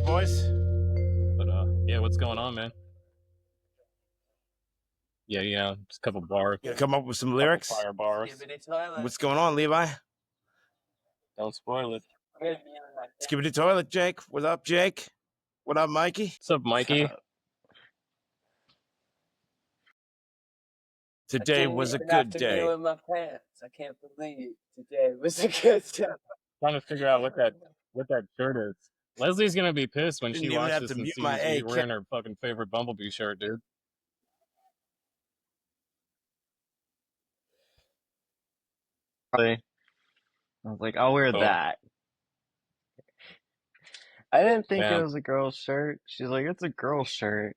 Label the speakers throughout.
Speaker 1: boys?
Speaker 2: But yeah, what's going on, man? Yeah, just a couple bars.
Speaker 1: You gonna come up with some lyrics?
Speaker 2: Fire bars.
Speaker 1: What's going on, Levi?
Speaker 2: Don't spoil it.
Speaker 1: Skibbity toilet, Jake. What up, Jake? What up, Mikey?
Speaker 2: What's up, Mikey?
Speaker 1: Today was a good day.
Speaker 3: In my pants. I can't believe today was a good day.
Speaker 2: Trying to figure out what that shirt is. Leslie's gonna be pissed when
Speaker 1: Didn't
Speaker 2: she
Speaker 1: even have
Speaker 2: watches
Speaker 1: to
Speaker 2: and
Speaker 1: mute
Speaker 2: sees
Speaker 1: my
Speaker 2: me
Speaker 1: A.
Speaker 2: wearing her fucking favorite Bumblebee shirt, dude.
Speaker 4: I was like, I'll wear
Speaker 2: Cool.
Speaker 4: that. I didn't think
Speaker 2: Yeah.
Speaker 4: it was a girl's shirt. She's like, it's a girl's shirt.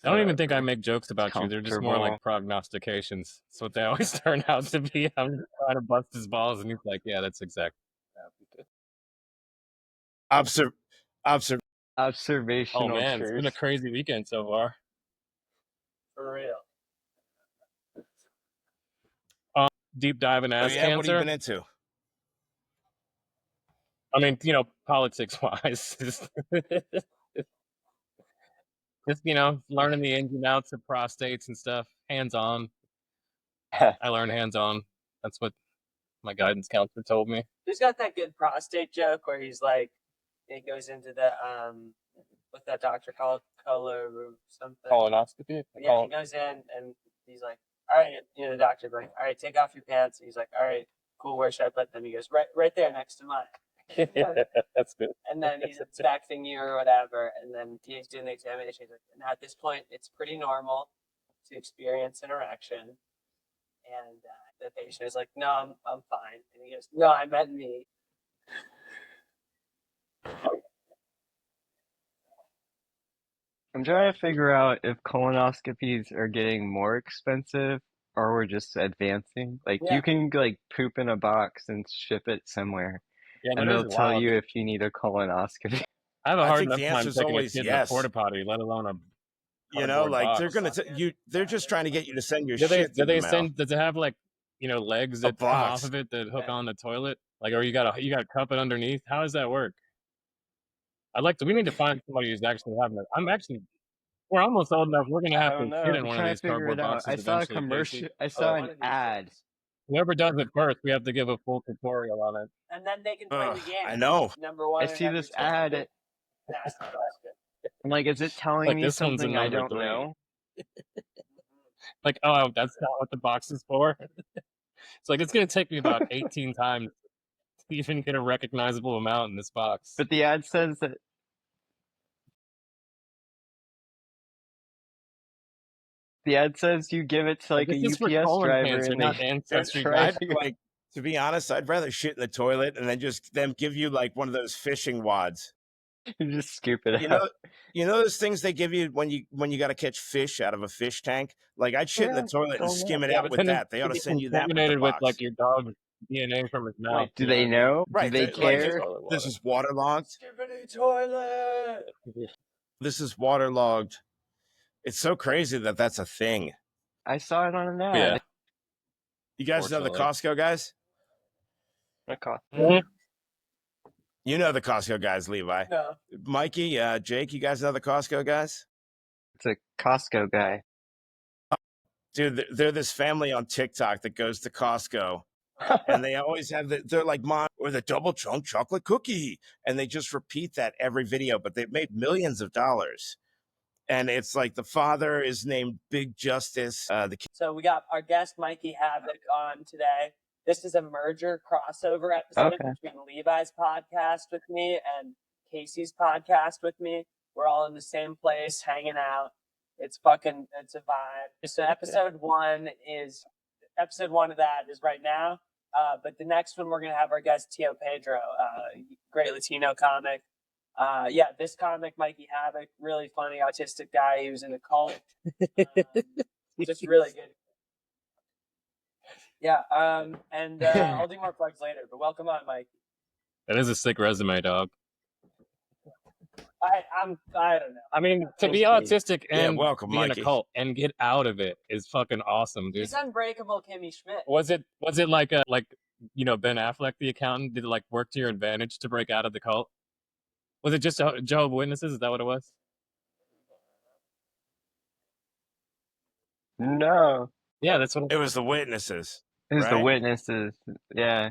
Speaker 2: I don't even think I make jokes about you. They're just more like
Speaker 4: Comfortable.
Speaker 2: prognostications. That's what they always turn out to be. I'm just trying to bust his balls, and he's like, "Yeah, that's exactly."
Speaker 4: Observational
Speaker 2: Oh man,
Speaker 4: truth.
Speaker 2: it's been a crazy weekend so far.
Speaker 3: For real.
Speaker 2: Deep dive in ass
Speaker 1: What have you
Speaker 2: cancer.
Speaker 1: been into?
Speaker 2: I mean, politics wise, just learning the ins and outs of prostates and stuff. Hands on. I learned hands on. That's what my guidance counselor told me.
Speaker 3: Who's got that good prostate joke where he's like, he goes into the what's that doctor called? Color or something.
Speaker 2: Colonoscopy.
Speaker 3: Yeah, he goes in and he's like, all right, the doctor's like, all right, take off your pants. And he's like, all right, cool, where should I put them? He goes, right there next to mine.
Speaker 2: That's good.
Speaker 3: And then he's inspecting you or whatever, and then he's doing the examination. He's like, now at this point, it's pretty normal to experience an erection. And the patient is like, no, I'm fine. And he goes, no, I meant me.
Speaker 4: I'm trying to figure out if colonoscopies are getting more expensive or we're just advancing. Like,
Speaker 3: Yeah.
Speaker 4: you can, like, poop in a box and ship it somewhere,
Speaker 2: Yeah,
Speaker 4: and
Speaker 2: that
Speaker 4: they'll
Speaker 2: is
Speaker 4: tell
Speaker 2: wild.
Speaker 4: you if you need a colonoscopy.
Speaker 2: I have a
Speaker 1: I
Speaker 2: hard
Speaker 1: think
Speaker 2: enough
Speaker 1: the
Speaker 2: time
Speaker 1: answer's
Speaker 2: taking a
Speaker 1: always
Speaker 2: kid
Speaker 1: yes.
Speaker 2: to the porta potty, let alone a
Speaker 1: Like they're
Speaker 2: box.
Speaker 1: gonna they're just trying to get you to send your
Speaker 2: Do
Speaker 1: shit.
Speaker 2: they send? Does it have like legs that come
Speaker 1: box.
Speaker 2: off of it that hook on the toilet? Like, or you got to cup it underneath? How does that work? We need to find somebody who's actually having it. We're almost old enough. We're gonna
Speaker 4: I
Speaker 2: have
Speaker 4: don't
Speaker 2: to
Speaker 4: know.
Speaker 2: sit
Speaker 4: I'm
Speaker 2: in one of
Speaker 4: trying to
Speaker 2: these
Speaker 4: figure
Speaker 2: cardboard
Speaker 4: it out.
Speaker 2: boxes.
Speaker 4: I saw a
Speaker 2: eventually,
Speaker 4: commercial.
Speaker 2: Casey.
Speaker 4: I saw an ad.
Speaker 2: Whoever does it first, we have to give a full tutorial on it.
Speaker 3: And then they can play the game.
Speaker 1: I know.
Speaker 3: Number one.
Speaker 4: I see this ad. I'm like, is it telling
Speaker 2: Like,
Speaker 4: me
Speaker 2: this one's a
Speaker 4: something I
Speaker 2: number
Speaker 4: don't
Speaker 2: 3.
Speaker 4: know?
Speaker 2: Like, oh, that's not what the box is for. It's like, it's gonna take me about 18 times to even get a recognizable amount in this box.
Speaker 4: But the ad says that. The ad says you give it to like a
Speaker 2: This is for
Speaker 4: UPS
Speaker 2: colon
Speaker 4: driver
Speaker 2: cancer,
Speaker 4: and
Speaker 2: not
Speaker 4: they
Speaker 2: ancestry
Speaker 4: try
Speaker 2: cancer.
Speaker 4: to
Speaker 1: To be honest, I'd rather shit in the toilet and then just them give you like one of those fishing wads.
Speaker 4: you just scoop it out.
Speaker 1: You know those things they give you when you got to catch fish out of a fish tank. Like I'd shit in the toilet and skim it out with that. They ought to send you that with the box.
Speaker 2: like your dog's DNA from his mouth.
Speaker 4: Do they know?
Speaker 1: Right?
Speaker 4: Do they care?
Speaker 1: This is waterlogged.
Speaker 3: Skibbity toilet.
Speaker 1: This is waterlogged. It's so crazy that that's a thing.
Speaker 4: I saw it on an ad.
Speaker 2: Yeah.
Speaker 1: You guys know the Costco guys?
Speaker 2: Mm-hmm.
Speaker 1: You know the Costco guys, Levi.
Speaker 3: No.
Speaker 1: Mikey, Jake, you guys know the Costco guys?
Speaker 4: It's a Costco guy.
Speaker 1: Dude, they're this family on TikTok that goes to Costco. And they always have they're like, Mom, or the double chunk chocolate cookie. And they just repeat that every video, but they've made millions of dollars. And it's like the father is named Big Justice.
Speaker 3: So we got our guest Mikey Havoc on today. This is a merger crossover episode between Levi's podcast with me and Casey's podcast with me. We're all in the same place, hanging out. It's a vibe. So episode one of that is right now. But the next one, we're going to have our guest, Tio Pedro, great Latino comic. This comic, Mikey Havoc, really funny, autistic guy. He was in a cult. Just really good. Yeah, and I'll do more plugs later, but welcome on, Mikey.
Speaker 2: That is a sick resume, dog.
Speaker 3: I don't know.
Speaker 2: I mean, to be autistic and
Speaker 1: welcome,
Speaker 2: be in a
Speaker 1: Mikey.
Speaker 2: cult and get out of it is fucking awesome, dude.
Speaker 3: He's unbreakable Kimmy Schmidt.
Speaker 2: Was it like Ben Affleck, the accountant, did it like work to your advantage to break out of the cult? Was it just Jehovah's Witnesses? Is that what it was?
Speaker 4: No,
Speaker 2: Yeah, that's what
Speaker 1: It was the witnesses,
Speaker 4: it's the
Speaker 1: right?
Speaker 4: witnesses. Yeah.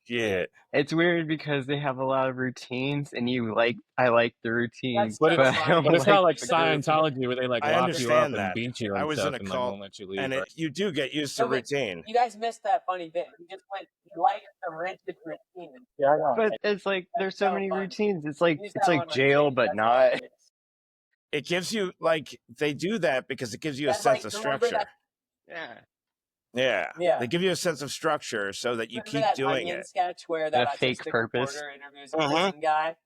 Speaker 1: Yeah.
Speaker 4: It's weird because they have a lot of routines, and I like the routines,
Speaker 2: But
Speaker 4: but I don't
Speaker 2: But it's not like
Speaker 4: the group.
Speaker 2: Scientology where they like
Speaker 1: I
Speaker 2: lock you up
Speaker 1: understand
Speaker 2: and
Speaker 1: that.
Speaker 2: beat you
Speaker 1: I
Speaker 2: and
Speaker 1: was in
Speaker 2: stuff
Speaker 1: a
Speaker 2: and like
Speaker 1: cult,
Speaker 2: won't let you leave.
Speaker 1: and
Speaker 2: Right?
Speaker 1: you do get used to
Speaker 3: No, but
Speaker 1: routine.
Speaker 3: you guys missed that funny bit. You just went like the rigid routine.
Speaker 2: Yeah, I know.
Speaker 4: But it's like there's so
Speaker 3: so
Speaker 4: many
Speaker 3: funny.
Speaker 4: routines. It's
Speaker 3: Use that
Speaker 4: like
Speaker 3: on my
Speaker 4: jail,
Speaker 3: face.
Speaker 4: but
Speaker 3: That's
Speaker 4: not.
Speaker 3: hilarious.
Speaker 1: It gives you like they do that because it gives you a
Speaker 3: That's
Speaker 1: sense
Speaker 3: like,
Speaker 1: of
Speaker 3: remember
Speaker 1: structure.
Speaker 4: Yeah.
Speaker 1: Yeah.
Speaker 3: Yeah.
Speaker 1: They give you a sense of structure so that you
Speaker 3: Remember
Speaker 1: keep
Speaker 3: that
Speaker 1: doing
Speaker 3: Onion
Speaker 1: it.
Speaker 3: sketch where that
Speaker 4: A fake
Speaker 3: autistic
Speaker 4: purpose.
Speaker 3: reporter interviews a prison guy,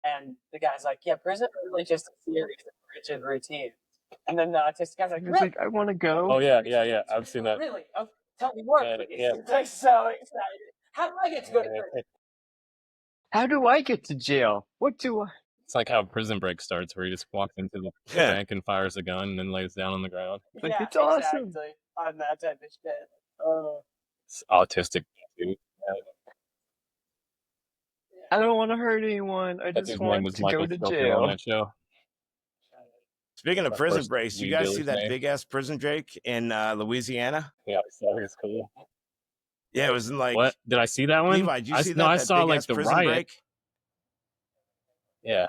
Speaker 3: and the guy's like, "Yeah, prison is really just a series of rigid routines." And then the autistic guy's like,
Speaker 4: It's
Speaker 3: "Really?
Speaker 4: like I want to go.
Speaker 2: Oh yeah. I've seen that.
Speaker 3: Really? Oh, tell me more,
Speaker 2: Yeah,
Speaker 3: please."
Speaker 2: yeah.
Speaker 3: It's like so excited. How do I get to go to prison?
Speaker 4: How do I get to jail? What do I?
Speaker 2: It's like how Prison Break starts, where he just walks into the
Speaker 1: Yeah.
Speaker 2: bank and fires a gun and then lays down on the ground.
Speaker 4: Like,
Speaker 3: Yeah,
Speaker 4: it's awesome.
Speaker 3: exactly. On that type of shit. Oh.
Speaker 2: It's autistic, dude.
Speaker 4: I don't want to hurt anyone. I
Speaker 2: That
Speaker 4: just
Speaker 2: dude's name
Speaker 4: want
Speaker 2: was
Speaker 4: to
Speaker 2: Michael
Speaker 4: go to
Speaker 2: Scofield on
Speaker 4: jail.
Speaker 2: that show.
Speaker 1: Speaking of
Speaker 2: My
Speaker 1: prison
Speaker 2: first
Speaker 1: breaks, you
Speaker 2: weed
Speaker 1: guys see
Speaker 2: dealer's
Speaker 1: that
Speaker 2: name.
Speaker 1: big ass prison break in Louisiana?
Speaker 2: Yeah, that was cool.
Speaker 1: Yeah, it was in like
Speaker 2: What? Did I see that one?
Speaker 1: Levi. Did you see that?
Speaker 2: No, I
Speaker 1: that
Speaker 2: saw
Speaker 1: big
Speaker 2: like
Speaker 1: ass
Speaker 2: the
Speaker 1: prison
Speaker 2: riot.
Speaker 1: break?
Speaker 2: Yeah,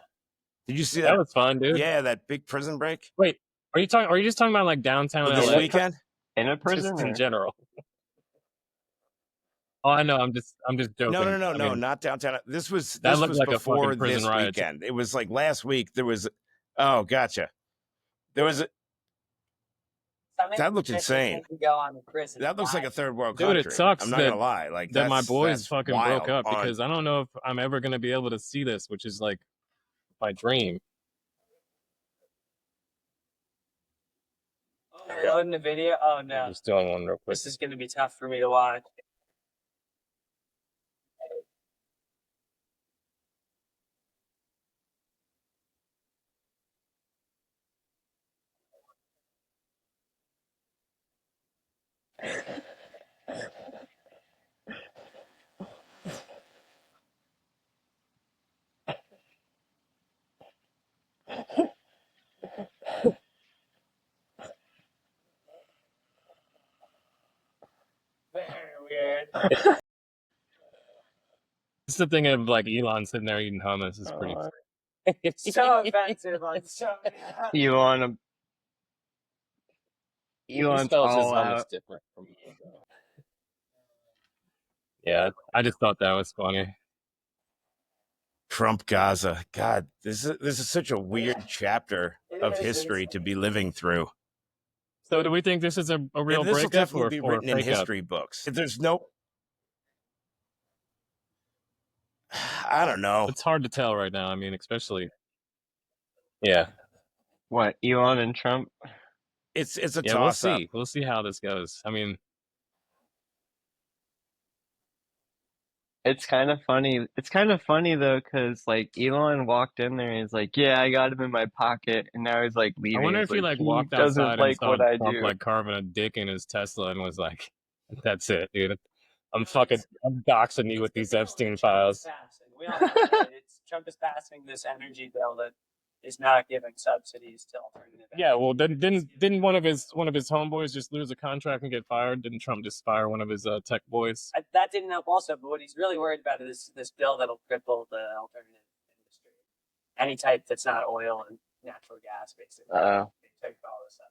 Speaker 1: Did you see
Speaker 2: that
Speaker 1: that?
Speaker 2: was fun, dude.
Speaker 1: Yeah, that big prison break
Speaker 2: Wait, are you just talking about like downtown
Speaker 1: this
Speaker 2: LA?
Speaker 1: weekend.
Speaker 4: In a
Speaker 2: Just
Speaker 4: prison?
Speaker 2: in
Speaker 4: Or?
Speaker 2: general. Oh, I know. I'm just joking.
Speaker 1: No,
Speaker 2: I mean,
Speaker 1: not downtown.
Speaker 2: that
Speaker 1: This was
Speaker 2: looked like a
Speaker 1: before
Speaker 2: fucking prison
Speaker 1: this
Speaker 2: riot.
Speaker 1: weekend. It was like last week. There was. Oh, gotcha. There was. That looked insane.
Speaker 3: Go on a prison
Speaker 1: That looks like a third world
Speaker 2: Dude,
Speaker 1: country.
Speaker 2: it sucks
Speaker 1: I'm not gonna lie. Like
Speaker 2: that my
Speaker 1: that's-
Speaker 2: boys
Speaker 1: that's
Speaker 2: fucking broke
Speaker 1: wild
Speaker 2: up
Speaker 1: on-
Speaker 2: because I don't know if I'm ever gonna be able to see this, which is like my dream.
Speaker 3: Loading the video. Oh
Speaker 2: I'm
Speaker 3: no,
Speaker 2: just doing one real quick.
Speaker 3: this is gonna be tough for me to watch. Very weird.
Speaker 2: It's the thing of like Elon sitting there eating hummus is pretty.
Speaker 3: It's so offensive on so many.
Speaker 4: Elon's
Speaker 2: He spells his
Speaker 4: all
Speaker 2: hummus
Speaker 4: out.
Speaker 2: different from me. Yeah, I just thought that was funny.
Speaker 1: Trump Gaza. God, this is such a weird chapter of history to be living through.
Speaker 2: So, do we think this is a real
Speaker 1: And this will
Speaker 2: breakup
Speaker 1: definitely
Speaker 2: or
Speaker 1: be
Speaker 2: or a
Speaker 1: written in
Speaker 2: fake up?
Speaker 1: history books. There's no. I don't know.
Speaker 2: It's hard to tell right now. I mean, especially. Yeah,
Speaker 4: What, Elon and Trump?
Speaker 1: It's a
Speaker 2: yeah. We'll
Speaker 1: toss up.
Speaker 2: see. We'll see how this goes. I mean,
Speaker 4: It's kind of funny. It's kind of funny though, because like Elon walked in there and he's like, "Yeah, I got him in my pocket," and now he's like
Speaker 2: I
Speaker 4: leaving.
Speaker 2: wonder
Speaker 4: It's
Speaker 2: if he like
Speaker 4: he
Speaker 2: walked
Speaker 4: doesn't
Speaker 2: outside and
Speaker 4: like
Speaker 2: saw
Speaker 4: what I
Speaker 2: Trump
Speaker 4: do.
Speaker 2: like carving a dick in his Tesla and was like, "That's it, dude. I'm doxing you with these Epstein files."
Speaker 3: We all know that Trump is passing this energy bill that is not giving subsidies to alternative.
Speaker 2: Yeah, well, didn't one of his homeboys just lose a contract and get fired? Didn't Trump just fire one of his tech boys?
Speaker 3: That didn't help also, but what he's really worried about is this bill that'll cripple the alternative industry. Any type that's not oil and natural gas, basically. They take all this stuff.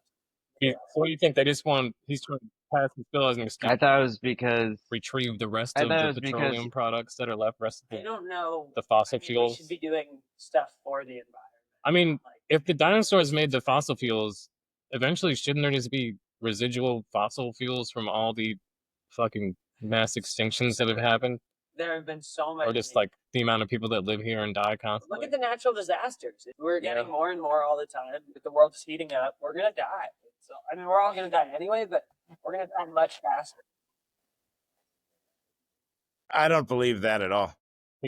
Speaker 2: Yeah, so what do you think? He's trying to pass this bill as an excuse
Speaker 4: I thought it was because
Speaker 2: to retrieve the rest
Speaker 4: I
Speaker 2: of
Speaker 4: thought it
Speaker 2: the
Speaker 4: was because
Speaker 2: petroleum products that are left, rest
Speaker 3: I
Speaker 2: of
Speaker 3: don't know.
Speaker 2: the fossil
Speaker 3: We
Speaker 2: fuels.
Speaker 3: should be doing stuff for the environment.
Speaker 2: I mean,
Speaker 3: Like,
Speaker 2: if the dinosaurs made the fossil fuels, eventually shouldn't there just be residual fossil fuels from all the fucking mass extinctions that have happened?
Speaker 3: there have been so many.
Speaker 2: Or just like the amount of people that live here and die constantly?
Speaker 3: Look at the natural disasters. We're getting more and more all the time. The world is heating up. We're gonna die. So I mean, we're all gonna die anyway, but we're gonna die much faster.
Speaker 1: I don't believe that at all.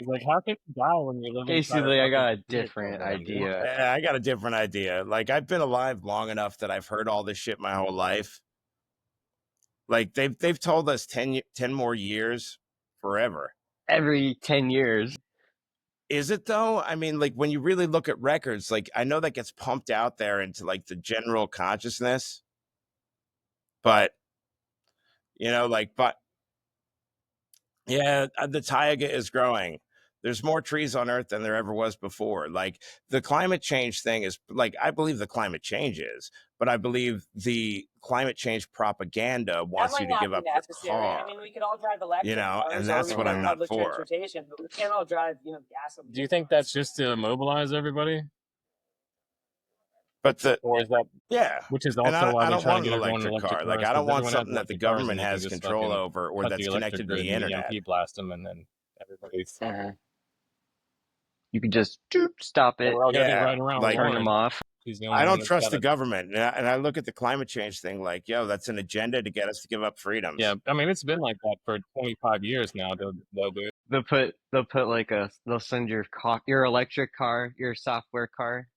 Speaker 2: Like, how can you die when you're living?
Speaker 4: basically I got a different idea.
Speaker 1: Yeah, I got a different idea. Like I've been alive long enough that I've heard all this shit my whole life. Like they've told us 10 more years forever.
Speaker 4: Every 10 years.
Speaker 1: Is it though? I mean, like when you really look at records, like I know that gets pumped out there into like the general consciousness, but but yeah, the taiga is growing. There's more trees on Earth than there ever was before. Like the climate change thing is like, I believe the climate change is, but I believe the climate change propaganda wants you to give up your car.
Speaker 3: I mean, we could all drive electric cars,
Speaker 1: and that's what I'm not
Speaker 3: public
Speaker 1: for.
Speaker 3: transportation, but we can't all drive, gasoline.
Speaker 2: Do you think that's just to mobilize everybody?
Speaker 1: But
Speaker 2: or is that which is also why
Speaker 1: I
Speaker 2: they're
Speaker 1: don't
Speaker 2: trying
Speaker 1: want
Speaker 2: to
Speaker 1: an
Speaker 2: get everyone
Speaker 1: electric car. Like
Speaker 2: cars,
Speaker 1: I
Speaker 2: 'cause
Speaker 1: don't want
Speaker 2: everyone has
Speaker 1: something that the
Speaker 2: electric cars and
Speaker 1: government
Speaker 2: you can
Speaker 1: has
Speaker 2: just
Speaker 1: control
Speaker 2: fucking
Speaker 1: over or
Speaker 2: cut
Speaker 1: that's
Speaker 2: the
Speaker 1: connected
Speaker 2: electric
Speaker 1: to
Speaker 2: grid
Speaker 1: the
Speaker 2: and
Speaker 1: internet.
Speaker 2: EMP blast them, and then everybody's
Speaker 4: You could just stop it,
Speaker 2: we're all gonna be riding around with
Speaker 1: like
Speaker 4: turn
Speaker 2: Warren.
Speaker 4: them off.
Speaker 2: He's the
Speaker 1: I
Speaker 2: only one
Speaker 1: don't
Speaker 2: that's
Speaker 1: trust
Speaker 2: got
Speaker 1: the
Speaker 2: it.
Speaker 1: government, and I look at the climate change thing like, yo, that's an agenda to get us to give up freedoms.
Speaker 2: Yeah, I mean it's been like that for 25 years now. They'll do it.
Speaker 4: They'll put like they'll send your electric car, your software car.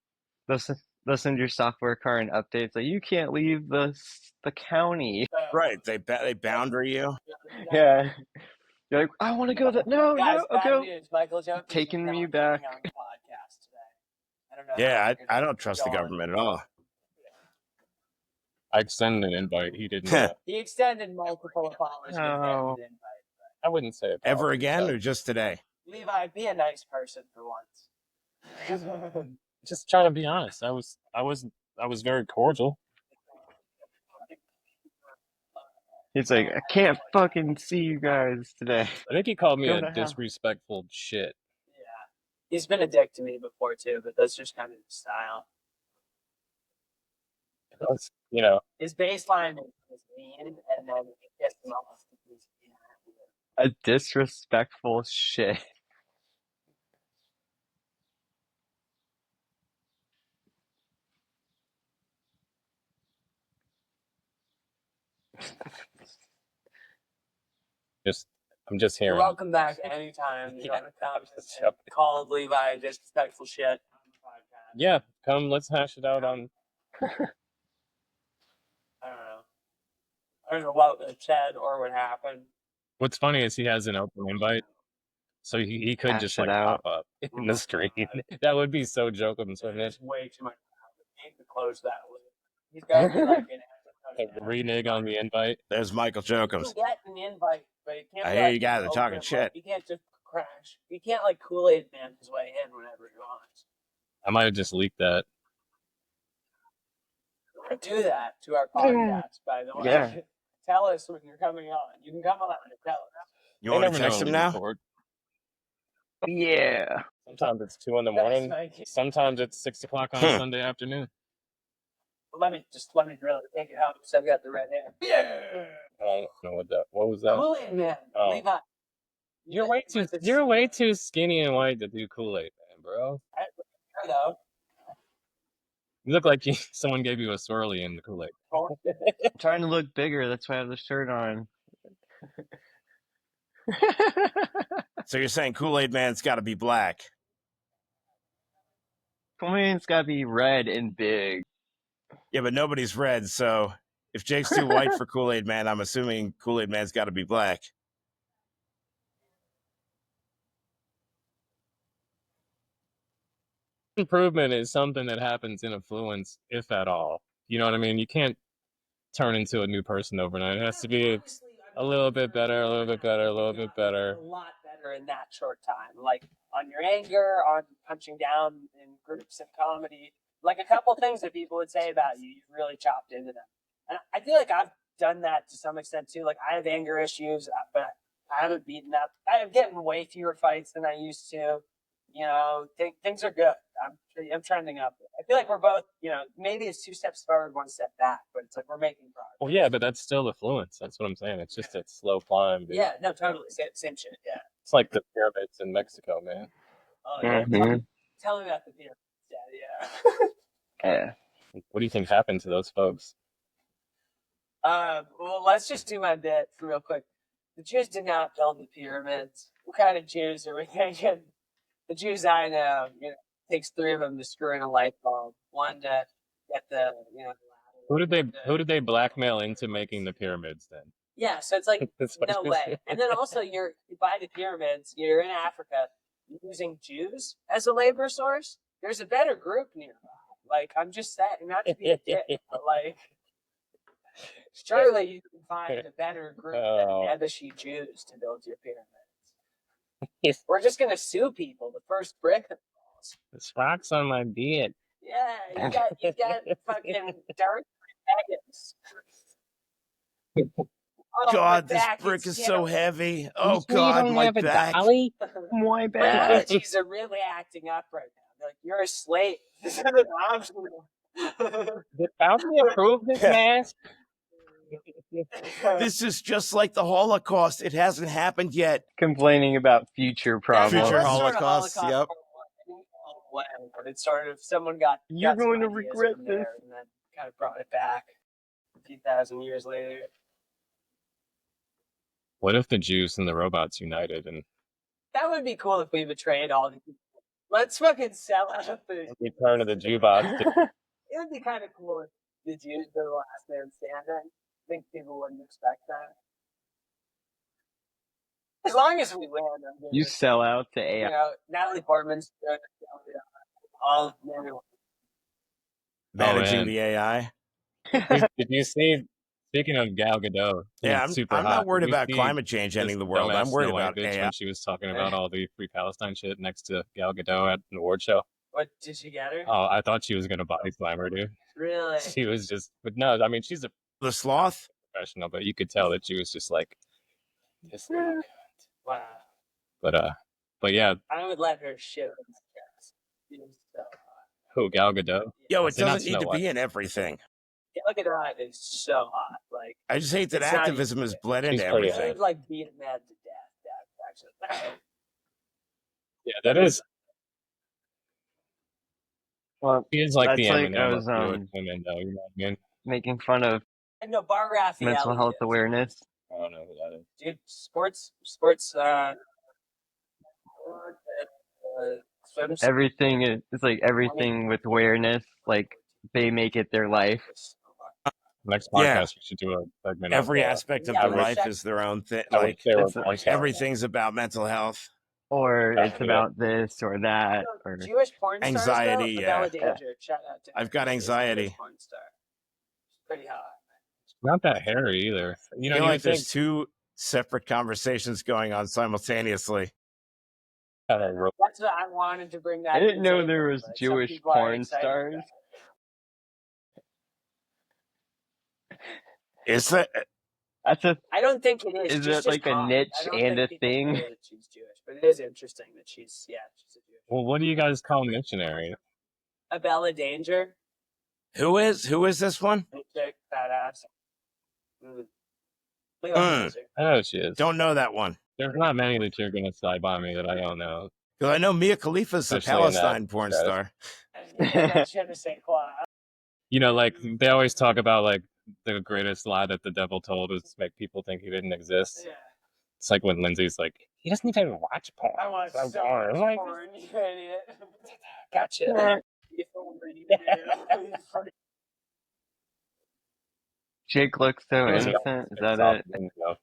Speaker 4: They'll send your software car an update so you can't leave the county.
Speaker 1: Right? They boundary you.
Speaker 4: Yeah. You're like, I want to go. No,
Speaker 3: Guys,
Speaker 4: no,
Speaker 3: bad
Speaker 4: go.
Speaker 3: news. Michael Jones is
Speaker 4: Taking
Speaker 3: not
Speaker 4: me
Speaker 3: coming
Speaker 4: back.
Speaker 3: on the podcast today. I don't know.
Speaker 1: Yeah, I don't trust the government at all.
Speaker 2: I extended an invite. He didn't.
Speaker 3: He extended multiple apologies.
Speaker 4: No.
Speaker 2: I wouldn't say it.
Speaker 1: Ever again or just today?
Speaker 3: Levi, be a nice person for once.
Speaker 2: Just trying to be honest. I was very cordial.
Speaker 4: He's like, I can't fucking see you guys today.
Speaker 2: I think he called me
Speaker 4: Go
Speaker 2: a
Speaker 4: to hell.
Speaker 2: disrespectful shit.
Speaker 3: Yeah. He's been a dick to me before too, but that's just kind of his style.
Speaker 2: That's,
Speaker 3: His baseline is mean, and then it gets him off.
Speaker 4: A disrespectful shit.
Speaker 2: I'm just hearing.
Speaker 3: You're welcome back anytime. You want to come and call Levi disrespectful shit.
Speaker 2: Yeah, come. Let's hash it out on.
Speaker 3: I don't know what was said or what happened.
Speaker 2: What's funny is he has an open invite, so he could
Speaker 4: Hash
Speaker 2: just
Speaker 4: it
Speaker 2: like
Speaker 4: out.
Speaker 2: pop up in the screen. That would be so joking. So
Speaker 3: There's way too much. He to close that loop. He's got to be like an
Speaker 2: renege on the invite.
Speaker 1: There's Michael Jokums.
Speaker 3: You get an invite, but you can't.
Speaker 1: I hear you guys are talking shit.
Speaker 3: You can't just crash. You can't like Kool-Aid man his way in whenever he wants.
Speaker 2: I might have just leaked that.
Speaker 3: Do that to our podcast, by the way.
Speaker 4: Yeah.
Speaker 3: Tell us when you're coming on. You can come on and tell us.
Speaker 1: You want to text him now?
Speaker 4: Yeah.
Speaker 2: Sometimes it's 2 a.m. Sometimes it's 6 o'clock on Sunday afternoon.
Speaker 3: Let me really take it out because I've got the red hair. Yeah.
Speaker 2: I don't know what was that?
Speaker 3: Kool-Aid man.
Speaker 2: Oh.
Speaker 3: Levi.
Speaker 2: You're way too skinny and white to do Kool-Aid, man, bro.
Speaker 3: I know.
Speaker 2: You look like someone gave you a swirly in the Kool-Aid.
Speaker 4: I'm trying to look bigger. That's why I have the shirt on.
Speaker 1: So you're saying Kool-Aid Man's got to be black?
Speaker 4: Kool-Aid's got to be red and big.
Speaker 1: Yeah, but nobody's red. So if Jake's too white for Kool-Aid Man, I'm assuming Kool-Aid Man's got to be black.
Speaker 2: Improvement is something that happens in affluence, if at all. You know what I mean? You can't turn into a new person overnight. It has to be a little bit better, a little bit better, a little bit better.
Speaker 3: A lot better in that short time. Like on your anger, on punching down in groups and comedy. Like a couple things that people would say about you, you've really chopped into them. And I feel like I've done that to some extent too. Like I have anger issues, but I haven't beaten up. I am getting way fewer fights than I used to. You know, things are good. I'm trending up. I feel like we're both, maybe it's 2 steps forward, 1 step back, but it's like we're making progress.
Speaker 2: Well, yeah, but that's still affluence. That's what I'm saying. It's just a slow climb, dude.
Speaker 3: Yeah, no, totally. Same shit, yeah.
Speaker 2: It's like the pyramids in Mexico, man.
Speaker 3: Oh, yeah.
Speaker 4: Mhm.
Speaker 3: Tell me about the pyramids, Dad,
Speaker 4: Yeah.
Speaker 2: What do you think happened to those folks?
Speaker 3: Well, let's just do my bit real quick. The Jews did not build the pyramids. What kind of Jews are we thinking? The Jews I know, takes 3 of them to screw in a light bulb. 1 to get the,
Speaker 2: Who did they blackmail into making the pyramids then?
Speaker 3: Yeah, so it's like,
Speaker 2: That's
Speaker 3: no way. And then also, you buy the pyramids, you're in Africa, using Jews as a labor source. There's a better group nearby. Like, I'm just saying, not to be a dick, but like, surely you can find a better group than Nebuchadnezzar Jews to build your pyramids. We're just gonna sue people. The first brick that falls.
Speaker 2: This rock's on my beard.
Speaker 3: Yeah, you got fucking dark dragons. Oh,
Speaker 1: God,
Speaker 3: my
Speaker 1: this
Speaker 3: back,
Speaker 1: brick
Speaker 3: it's
Speaker 1: is so
Speaker 3: killing.
Speaker 1: heavy. Oh God, my back.
Speaker 4: My
Speaker 3: My
Speaker 4: bad.
Speaker 3: allergies are really acting up right now. They're like, you're a slave. This is an option.
Speaker 2: Did Bounty approve this mask?
Speaker 1: This is just like the Holocaust. It hasn't happened yet.
Speaker 4: Complaining about future problems.
Speaker 1: Future
Speaker 3: That was sort of
Speaker 1: Holocaust,
Speaker 3: Holocaust
Speaker 1: yep.
Speaker 3: Part One. It didn't go all the way, but it sort of, someone got
Speaker 4: You're
Speaker 3: got some
Speaker 4: going to
Speaker 3: ideas
Speaker 4: regret
Speaker 3: from
Speaker 4: this.
Speaker 3: there and then kind of brought it back a few thousand years later.
Speaker 2: What if the Jews and the robots united and
Speaker 3: That would be cool if we betrayed all the people. Let's fucking sell out the.
Speaker 2: return of the Jew bots?
Speaker 3: It would be kind of cool if the Jews were the last man standing. I think people wouldn't expect that. As long as we win, I'm good.
Speaker 4: You sell out to AI.
Speaker 3: You know, Natalie Portman's doing all
Speaker 1: Managing
Speaker 2: man.
Speaker 1: the AI.
Speaker 2: Did you see? Speaking of Gal Gadot,
Speaker 1: Yeah,
Speaker 2: who's super
Speaker 1: I'm
Speaker 2: hot,
Speaker 1: not worried
Speaker 2: did you
Speaker 1: about
Speaker 2: see
Speaker 1: climate change
Speaker 2: this
Speaker 1: ending the world.
Speaker 2: dumbass
Speaker 1: I'm worried
Speaker 2: Snow White
Speaker 1: about
Speaker 2: bitch
Speaker 1: AI.
Speaker 2: when she was talking about all the Free Palestine shit next to Gal Gadot at an award show.
Speaker 3: What, did she get her?
Speaker 2: Oh, I thought she was gonna body slam her, dude.
Speaker 3: Really?
Speaker 2: She was just, but no, I mean she's a
Speaker 1: The sloth?
Speaker 2: professional, but you could tell that she was just like, this little cunt.
Speaker 3: Wow.
Speaker 2: But yeah,
Speaker 3: I would let her shit on the chest. She was so hot.
Speaker 2: who Gal Gadot?
Speaker 1: Yo,
Speaker 2: I
Speaker 1: it
Speaker 2: say not
Speaker 1: doesn't need
Speaker 2: Snow
Speaker 1: to
Speaker 2: White.
Speaker 1: be in everything.
Speaker 3: Gal Gadot is so hot. Like,
Speaker 1: I just hate that
Speaker 3: It's not
Speaker 1: activism
Speaker 3: even-
Speaker 1: has bled
Speaker 2: She's
Speaker 1: into
Speaker 2: pretty
Speaker 3: I
Speaker 1: everything.
Speaker 3: would like beat a man to death. Actually.
Speaker 2: Yeah, that is.
Speaker 4: Well,
Speaker 2: She is like
Speaker 4: that's
Speaker 2: the
Speaker 4: like I
Speaker 2: Eminem
Speaker 4: was
Speaker 2: of Jewish women, though. You know what I mean?
Speaker 4: making fun of
Speaker 3: No, Bar Raffaele.
Speaker 4: mental health
Speaker 3: is.
Speaker 4: awareness.
Speaker 2: I don't know who that is.
Speaker 3: Dude, sports, swim
Speaker 4: Everything is it's like everything with awareness. Like they make it their life.
Speaker 2: Next
Speaker 1: Yeah.
Speaker 2: podcast, we should do a segment.
Speaker 1: Every
Speaker 2: of,
Speaker 1: aspect of
Speaker 3: Yeah,
Speaker 1: their
Speaker 3: let's
Speaker 1: life
Speaker 3: check-
Speaker 1: is their own thing.
Speaker 2: I would
Speaker 1: Like
Speaker 2: say we're
Speaker 4: it's
Speaker 2: like
Speaker 1: everything's about mental health.
Speaker 4: Or it's
Speaker 2: Exactly.
Speaker 4: about this or that or
Speaker 3: Jewish porn stars,
Speaker 1: Anxiety,
Speaker 3: though,
Speaker 1: yeah.
Speaker 3: Bella Danger. Shout out to
Speaker 1: I've
Speaker 3: her.
Speaker 1: got
Speaker 3: She's a
Speaker 1: anxiety.
Speaker 3: Jewish porn star. She's pretty hot.
Speaker 2: not that hairy either. You know,
Speaker 1: I feel
Speaker 2: you
Speaker 1: like
Speaker 2: would think
Speaker 1: there's two separate conversations going on simultaneously.
Speaker 2: uh,
Speaker 3: That's what I wanted to bring that.
Speaker 4: I
Speaker 3: to
Speaker 4: didn't
Speaker 3: the
Speaker 4: know
Speaker 3: table,
Speaker 4: there was
Speaker 3: but some
Speaker 4: Jewish
Speaker 3: people are
Speaker 4: porn
Speaker 3: excited
Speaker 4: stars.
Speaker 3: about it.
Speaker 1: Is that
Speaker 4: That's a
Speaker 3: I don't think it is.
Speaker 4: Is
Speaker 3: She's
Speaker 4: it
Speaker 3: just
Speaker 4: like a
Speaker 3: hot.
Speaker 4: niche
Speaker 3: I don't
Speaker 4: and
Speaker 3: think
Speaker 4: a
Speaker 3: people
Speaker 4: thing?
Speaker 3: know that she's Jewish, but it is interesting that she's a Jewish.
Speaker 2: well, what do you guys call missionary?
Speaker 3: A Bella Danger,
Speaker 1: who is this one?
Speaker 3: big chick, fat ass. Look
Speaker 1: Mm.
Speaker 3: at her.
Speaker 2: I know who she is.
Speaker 1: Don't know that one.
Speaker 2: There's not many that you're gonna slide by me that I don't know.
Speaker 1: Because I know Mia Khalifa's a
Speaker 2: Especially in that
Speaker 1: Palestine porn
Speaker 2: status.
Speaker 1: star.
Speaker 3: That je ne sais quoi.
Speaker 2: You know, like they always talk about like the greatest lie that the devil told was to make people think he didn't exist.
Speaker 3: Yeah.
Speaker 2: It's like when Lindsay's like, he doesn't even watch porn.
Speaker 3: I want
Speaker 2: So
Speaker 3: so
Speaker 2: boring.
Speaker 3: much
Speaker 2: Like,
Speaker 3: porn, you idiot.
Speaker 2: gotcha.
Speaker 3: You only do.
Speaker 4: Jake looks so
Speaker 2: It was a-
Speaker 4: innocent. Is that
Speaker 2: Soft
Speaker 4: it?
Speaker 2: and, you know,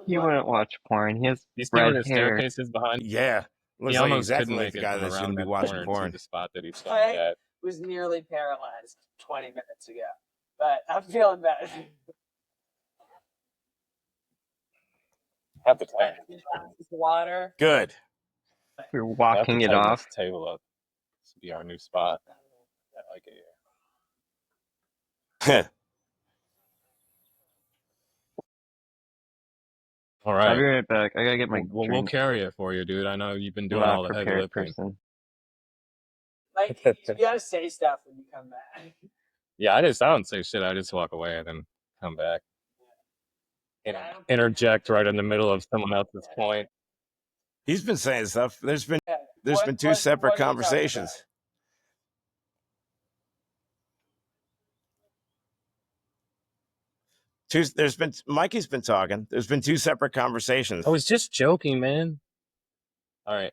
Speaker 4: He wouldn't watch porn. He has
Speaker 2: you see where
Speaker 4: red
Speaker 2: the
Speaker 4: hair.
Speaker 2: staircase is behind?
Speaker 1: Yeah.
Speaker 2: He
Speaker 1: Looks like
Speaker 2: almost
Speaker 1: exactly
Speaker 2: couldn't
Speaker 1: like
Speaker 2: make
Speaker 1: the
Speaker 2: it
Speaker 1: guy
Speaker 2: from
Speaker 1: that
Speaker 2: around
Speaker 1: shouldn't be
Speaker 2: that
Speaker 1: watching
Speaker 2: corner
Speaker 1: porn.
Speaker 2: to the spot that he's
Speaker 3: I
Speaker 2: at.
Speaker 3: was nearly paralyzed 20 minutes ago, but I'm feeling better.
Speaker 2: Have the time.
Speaker 3: Water.
Speaker 1: Good.
Speaker 4: We're walking it
Speaker 2: Tighten
Speaker 4: off.
Speaker 2: this table up. This will be our new spot. I like it here. All
Speaker 4: I'll
Speaker 2: right.
Speaker 4: be right back. I gotta get my
Speaker 2: We'll
Speaker 4: drink.
Speaker 2: carry it for you, dude. I know you've been
Speaker 4: I'm
Speaker 2: doing
Speaker 4: not
Speaker 2: all
Speaker 4: a
Speaker 2: the heavy
Speaker 4: prepared
Speaker 2: lifting.
Speaker 4: person.
Speaker 3: Like, you gotta say stuff when you come back.
Speaker 2: Yeah, I don't say shit. I just walk away and then come back.
Speaker 3: Yeah, I don't-
Speaker 2: Interject right in the middle of someone else's point.
Speaker 1: He's been saying stuff. There's been
Speaker 3: What-
Speaker 1: two
Speaker 3: what-
Speaker 1: separate
Speaker 3: what are you talking
Speaker 1: conversations. Mikey's been talking. There's been two separate conversations.
Speaker 2: I was just joking, man. All right.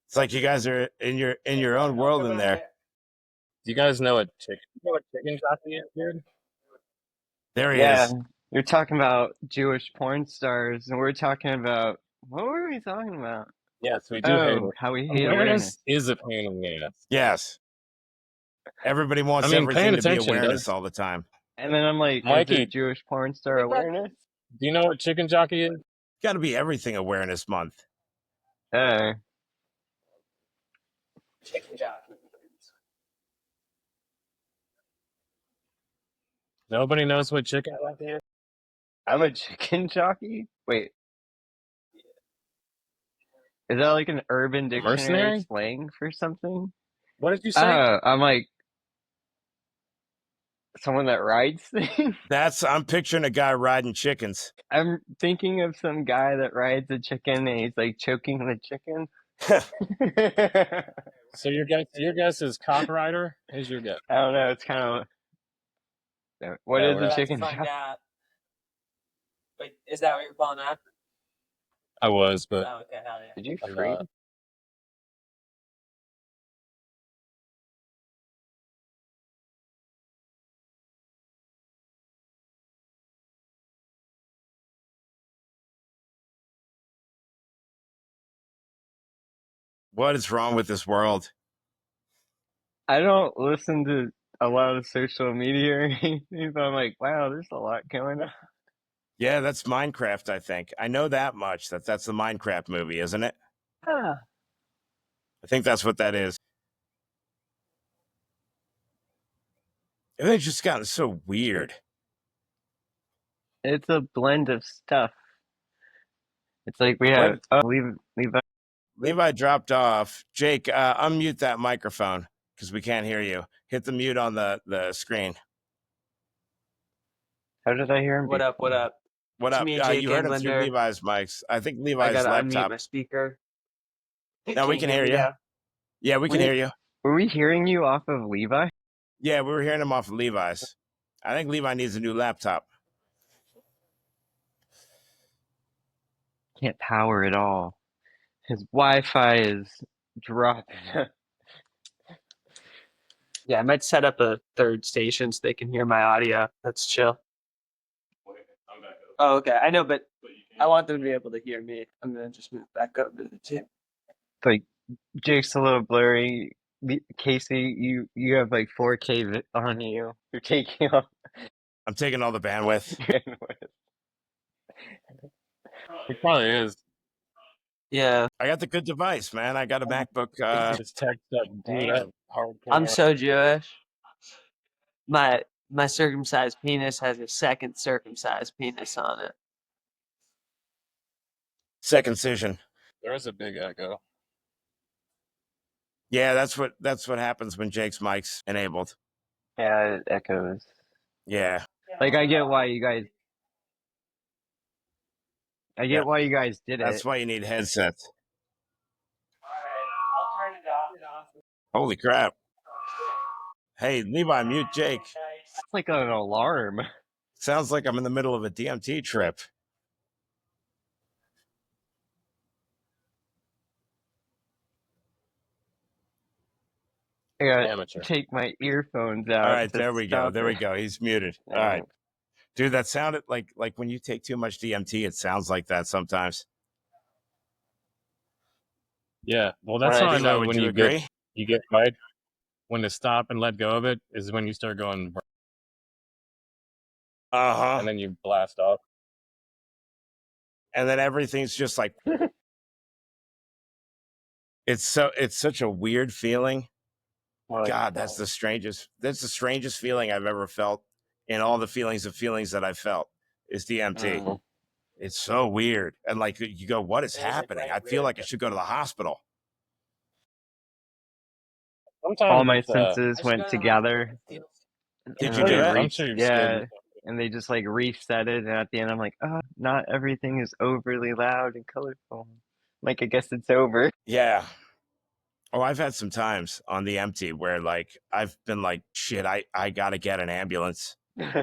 Speaker 1: It's like you guys are in your own world in there.
Speaker 2: Do you guys know what chicken jockey is, dude?
Speaker 1: There he
Speaker 4: Yeah,
Speaker 1: is.
Speaker 4: you're talking about Jewish porn stars, and we're talking about What were we talking about?
Speaker 2: Yes, we do hate
Speaker 4: Oh,
Speaker 2: it.
Speaker 4: how we hate
Speaker 2: Awareness
Speaker 4: awareness.
Speaker 2: is a pain in the ass.
Speaker 1: Yes. Everybody wants
Speaker 2: I mean,
Speaker 1: everything
Speaker 2: paying
Speaker 1: to be
Speaker 2: attention
Speaker 1: awareness
Speaker 2: does.
Speaker 1: all the time.
Speaker 4: And then I'm like, is
Speaker 2: Mikey,
Speaker 4: it Jewish porn star awareness?
Speaker 2: do you know what chicken jockey is?
Speaker 1: Got to be everything awareness month.
Speaker 4: Oh.
Speaker 3: Chicken jockey.
Speaker 2: Nobody knows what chicken jockey is.
Speaker 4: I'm a chicken jockey? Wait. Is that like an urban dictionary
Speaker 2: Mercenary?
Speaker 4: slang for something?
Speaker 2: What did you say?
Speaker 4: I'm like someone that rides things.
Speaker 1: I'm picturing a guy riding chickens.
Speaker 4: I'm thinking of some guy that rides a chicken and he's like choking the chicken.
Speaker 2: So your guess is cock rider? Is your guess?
Speaker 4: I don't know. It's kind of what
Speaker 2: Yeah,
Speaker 4: is
Speaker 2: we're
Speaker 4: a
Speaker 2: about to
Speaker 4: chicken
Speaker 3: Find
Speaker 4: jockey?
Speaker 3: out. Wait, is that what you're calling that?
Speaker 2: I was, but
Speaker 3: Oh, okay, hell yeah.
Speaker 4: Did you
Speaker 2: I'm
Speaker 4: freeze?
Speaker 2: not.
Speaker 1: What is wrong with this world?
Speaker 4: I don't listen to a lot of social media or anything, but I'm like, wow, there's a lot going on.
Speaker 1: Yeah, that's Minecraft, I think. I know that much. That's the Minecraft movie, isn't it?
Speaker 4: Ah,
Speaker 1: I think that's what that is. Everything's just gotten so weird.
Speaker 4: it's a blend of stuff. It's like we have leave out.
Speaker 1: Levi dropped off. Jake, unmute that microphone because we can't hear you. Hit the mute on the screen.
Speaker 4: How did I hear him?
Speaker 3: What up? What up?
Speaker 1: What
Speaker 3: It's
Speaker 1: up?
Speaker 3: me, Jake
Speaker 1: You heard him through
Speaker 3: Englander.
Speaker 1: Levi's mics. I think
Speaker 3: I
Speaker 1: Levi's
Speaker 3: gotta unmute
Speaker 1: laptop.
Speaker 3: my speaker.
Speaker 1: No, we can hear you.
Speaker 3: now?
Speaker 1: Yeah, we can hear you.
Speaker 4: Were we hearing you off of Levi?
Speaker 1: Yeah, we were hearing him off of Levi's. I think Levi needs a new laptop.
Speaker 4: Can't power it all. His Wi-Fi is dropping.
Speaker 3: Yeah, I might set up a third station so they can hear my audio. That's chill. Oh, okay. I know, but I want them to be able to hear me. I'm gonna just move back over to the tip.
Speaker 4: Like Jake's a little blurry. Casey, you have like 4K on you. You're taking off.
Speaker 1: I'm taking all the bandwidth.
Speaker 2: It probably is.
Speaker 3: Yeah,
Speaker 1: I got the good device, man. I got a MacBook.
Speaker 2: Just text up, dude.
Speaker 3: I'm so Jewish. My circumcised penis has a second circumcised penis on it.
Speaker 1: Circumcision.
Speaker 2: There is a big echo.
Speaker 1: Yeah, that's what happens when Jake's mic's enabled.
Speaker 4: Yeah, it echoes.
Speaker 1: Yeah.
Speaker 4: Like I get why you guys. I get why you guys did
Speaker 1: That's
Speaker 4: it.
Speaker 1: why you need headsets.
Speaker 3: I'll turn it off.
Speaker 1: Holy crap. Hey, Levi, mute Jake.
Speaker 4: It's like an alarm.
Speaker 1: Sounds like I'm in the middle of a DMT trip.
Speaker 4: I gotta
Speaker 2: Amateur.
Speaker 4: take my earphones out.
Speaker 1: All right,
Speaker 4: to
Speaker 1: there we go.
Speaker 4: stop
Speaker 1: There we
Speaker 4: it.
Speaker 1: go. He's muted. All right. Dude, that sounded like when you take too much DMT, it sounds like that sometimes.
Speaker 2: Yeah, well, that's how I
Speaker 1: Levi,
Speaker 2: know
Speaker 1: would
Speaker 2: when
Speaker 1: you
Speaker 2: you
Speaker 1: agree?
Speaker 2: get right. When to stop and let go of it is when you start going,
Speaker 1: Uh-huh.
Speaker 2: and then you blast off.
Speaker 1: And then everything's just like it's such a weird feeling. God, that's the strangest feeling I've ever felt in all the feelings that I've felt is DMT. It's so weird. And like you go, what is happening? I feel like I should go to the hospital.
Speaker 2: Sometimes
Speaker 4: All my
Speaker 2: it's,
Speaker 4: senses went together.
Speaker 1: Did you do it?
Speaker 2: I'm sure you've
Speaker 4: Yeah, and they just like reset it, and at the end I'm like, oh, not everything is overly loud and colorful. Like I guess it's over.
Speaker 1: Yeah. Oh, I've had some times on the empty where like I've been like, shit, I gotta get an ambulance.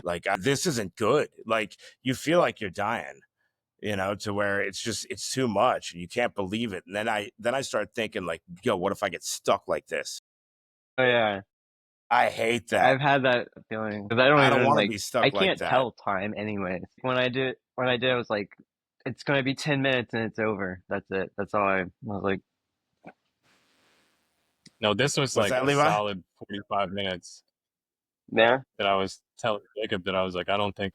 Speaker 1: Like this isn't good. Like you feel like you're dying, to where it's too much and you can't believe it. And then I start thinking like, yo, what if I get stuck like this?
Speaker 4: Oh yeah,
Speaker 1: I hate that.
Speaker 4: I've had that feeling because I don't
Speaker 1: want to
Speaker 4: like
Speaker 1: be stuck
Speaker 4: I
Speaker 1: like
Speaker 4: can't
Speaker 1: that.
Speaker 4: tell time anyways. When I did, I was like, it's gonna be 10 minutes and it's over. That's it. That's all I was like.
Speaker 2: No, this was
Speaker 1: What's
Speaker 2: like
Speaker 1: that,
Speaker 2: a
Speaker 1: Levi?
Speaker 2: solid 45 minutes
Speaker 4: Yeah.
Speaker 2: that I was telling Jacob that I was like, I don't think,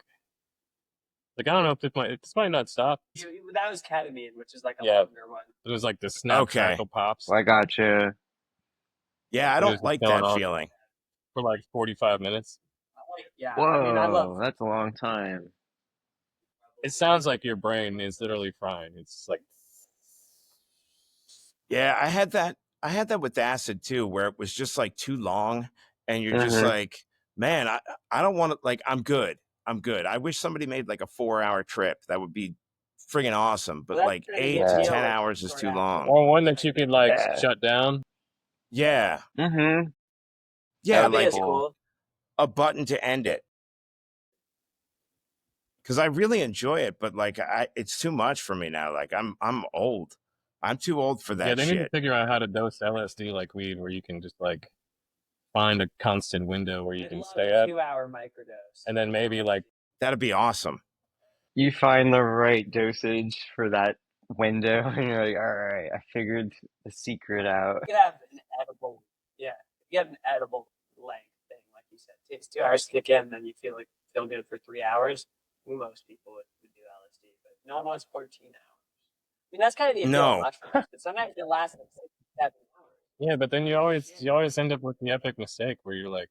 Speaker 2: like, I don't know if this might not stop.
Speaker 3: That was ketamine, which is like a
Speaker 2: Yeah.
Speaker 3: longer one.
Speaker 2: It was like the snap
Speaker 1: Okay.
Speaker 2: crackle pops.
Speaker 4: Well, I gotcha.
Speaker 1: Yeah, I
Speaker 2: It was
Speaker 1: don't
Speaker 2: just
Speaker 1: like
Speaker 2: going
Speaker 1: that
Speaker 2: on
Speaker 1: feeling.
Speaker 2: for like 45 minutes.
Speaker 3: Yeah,
Speaker 4: Whoa,
Speaker 3: I mean, I love.
Speaker 4: that's a long time.
Speaker 2: It sounds like your brain is literally frying. It's like,
Speaker 1: Yeah, I had that with acid too, where it was just like too long, and you're just
Speaker 4: Mhm.
Speaker 1: like, man, I don't want to, like, I'm good. I wish somebody made like a 4-hour trip. That would be friggin' awesome. But
Speaker 3: Well,
Speaker 1: like
Speaker 3: that's gonna
Speaker 1: 8
Speaker 3: get
Speaker 1: to
Speaker 4: Yeah.
Speaker 1: 10
Speaker 3: like
Speaker 1: hours is
Speaker 3: short
Speaker 1: too
Speaker 3: after.
Speaker 1: long.
Speaker 2: or one that you could like
Speaker 4: Yeah.
Speaker 2: shut down.
Speaker 1: Yeah,
Speaker 4: Mm-hmm.
Speaker 1: yeah,
Speaker 3: That'd be
Speaker 1: like
Speaker 3: as cool.
Speaker 1: a button to end it. Because I really enjoy it, but like it's too much for me now. Like I'm old. I'm too old for that
Speaker 2: Yeah, they need to
Speaker 1: shit.
Speaker 2: figure out how to dose LSD like weed, where you can just like find a constant window where you can stay at,
Speaker 3: 2-hour microdose.
Speaker 2: and then maybe like,
Speaker 1: That'd be awesome.
Speaker 4: You find the right dosage for that window, and you're like, all right, I figured the secret out.
Speaker 3: You could have an edible, you have an edible length thing, like you said. It takes 2 hours to kick in, then you feel good for 3 hours. Most people would do LSD, but no one wants 14 hours. I mean, that's kind of the appeal of
Speaker 1: No.
Speaker 3: mushrooms. But sometimes it lasts like 6, 7 hours.
Speaker 2: yeah, but then you always end up with the epic mistake where you're like,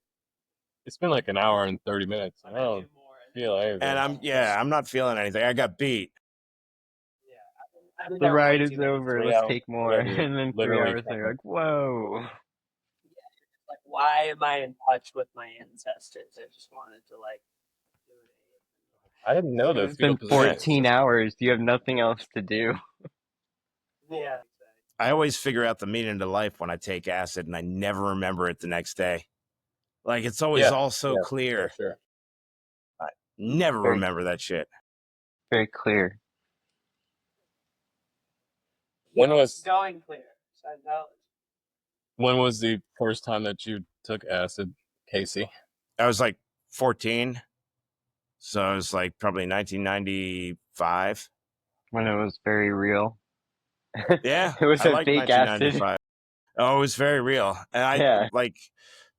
Speaker 2: it's been like an hour and 30 minutes. I don't feel anything.
Speaker 1: And I'm not feeling anything. I got beat.
Speaker 3: I've been
Speaker 4: The
Speaker 3: there
Speaker 4: ride
Speaker 3: way
Speaker 4: is
Speaker 3: too many
Speaker 4: over.
Speaker 2: 3
Speaker 4: Let's
Speaker 2: hours.
Speaker 4: take more.
Speaker 2: Yeah, dude,
Speaker 4: And then 3
Speaker 2: literally.
Speaker 4: hours later, you're like, whoa.
Speaker 3: Like, why am I in touch with my ancestors? I just wanted to like do it.
Speaker 2: I didn't know the
Speaker 4: It's been
Speaker 2: fetal position.
Speaker 4: 14 hours. You have nothing else to do.
Speaker 3: Yeah.
Speaker 1: I always figure out the meaning to life when I take acid, and I never remember it the next day. Like it's always
Speaker 2: Yeah,
Speaker 1: all so
Speaker 2: yeah,
Speaker 1: clear.
Speaker 2: for sure.
Speaker 1: Never
Speaker 4: Very-
Speaker 1: remember that shit.
Speaker 4: Very clear.
Speaker 2: When was
Speaker 3: Going clear. Scientology.
Speaker 2: when was the first time that you took acid, Casey?
Speaker 1: I was like 14, so it was like probably 1995.
Speaker 4: When it was very real.
Speaker 1: Yeah,
Speaker 4: It was
Speaker 1: I
Speaker 4: a
Speaker 1: like
Speaker 4: fake acid.
Speaker 1: 1995. Oh, it was very real, and I
Speaker 4: Yeah.
Speaker 1: like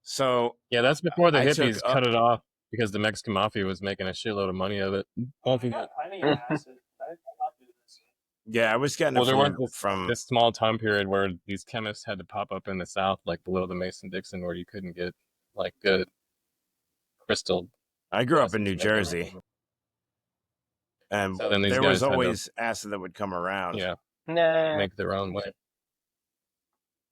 Speaker 1: so.
Speaker 2: Yeah, that's before the
Speaker 1: I took
Speaker 2: hippies cut it off because the Mexican mafia was making a shitload of money of it.
Speaker 3: I got plenty of acid. I love doing this.
Speaker 1: Yeah, I was getting
Speaker 2: Well,
Speaker 1: it
Speaker 2: there was
Speaker 1: from
Speaker 2: this small time period where these chemists had to pop up in the South, like below the Mason-Dixon, where you couldn't get like good crystal.
Speaker 1: I grew up
Speaker 2: acid
Speaker 1: in
Speaker 2: to
Speaker 1: New
Speaker 2: make their
Speaker 1: Jersey,
Speaker 2: own.
Speaker 1: and
Speaker 2: So then these
Speaker 1: there
Speaker 2: guys
Speaker 1: was
Speaker 2: had to-
Speaker 1: always acid that would come around.
Speaker 2: Yeah,
Speaker 4: Nah.
Speaker 2: make their own way.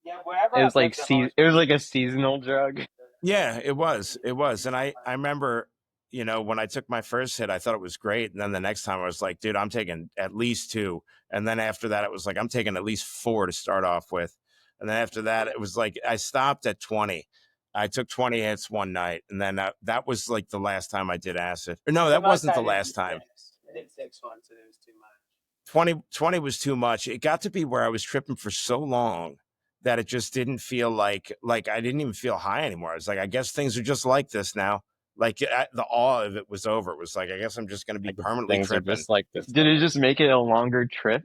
Speaker 3: Yeah, wherever
Speaker 4: It was
Speaker 3: I've
Speaker 4: like
Speaker 3: lived, I've always-
Speaker 4: it was like a seasonal drug.
Speaker 1: Yeah, it was. And I remember, when I took my first hit, I thought it was great. And then the next time I was like, dude, I'm taking at least 2. And then after that, it was like, I'm taking at least 4 to start off with. And then after that, it was like, I stopped at 20. I took 20 hits one night. And then that was like the last time I did acid. Or no, that
Speaker 3: The most
Speaker 1: wasn't the
Speaker 3: I did
Speaker 1: last
Speaker 3: was
Speaker 1: time.
Speaker 3: 6. I did 6 once and it was too much.
Speaker 1: 20 was too much. It got to be where I was tripping for so long that it just didn't feel like I didn't even feel high anymore. I was like, I guess things are just like this now. Like the awe of it was over. It was like, I guess I'm just going to be
Speaker 2: Like,
Speaker 1: permanently
Speaker 2: things are
Speaker 1: tripping.
Speaker 2: just like this.
Speaker 4: Did it just make it a longer trip?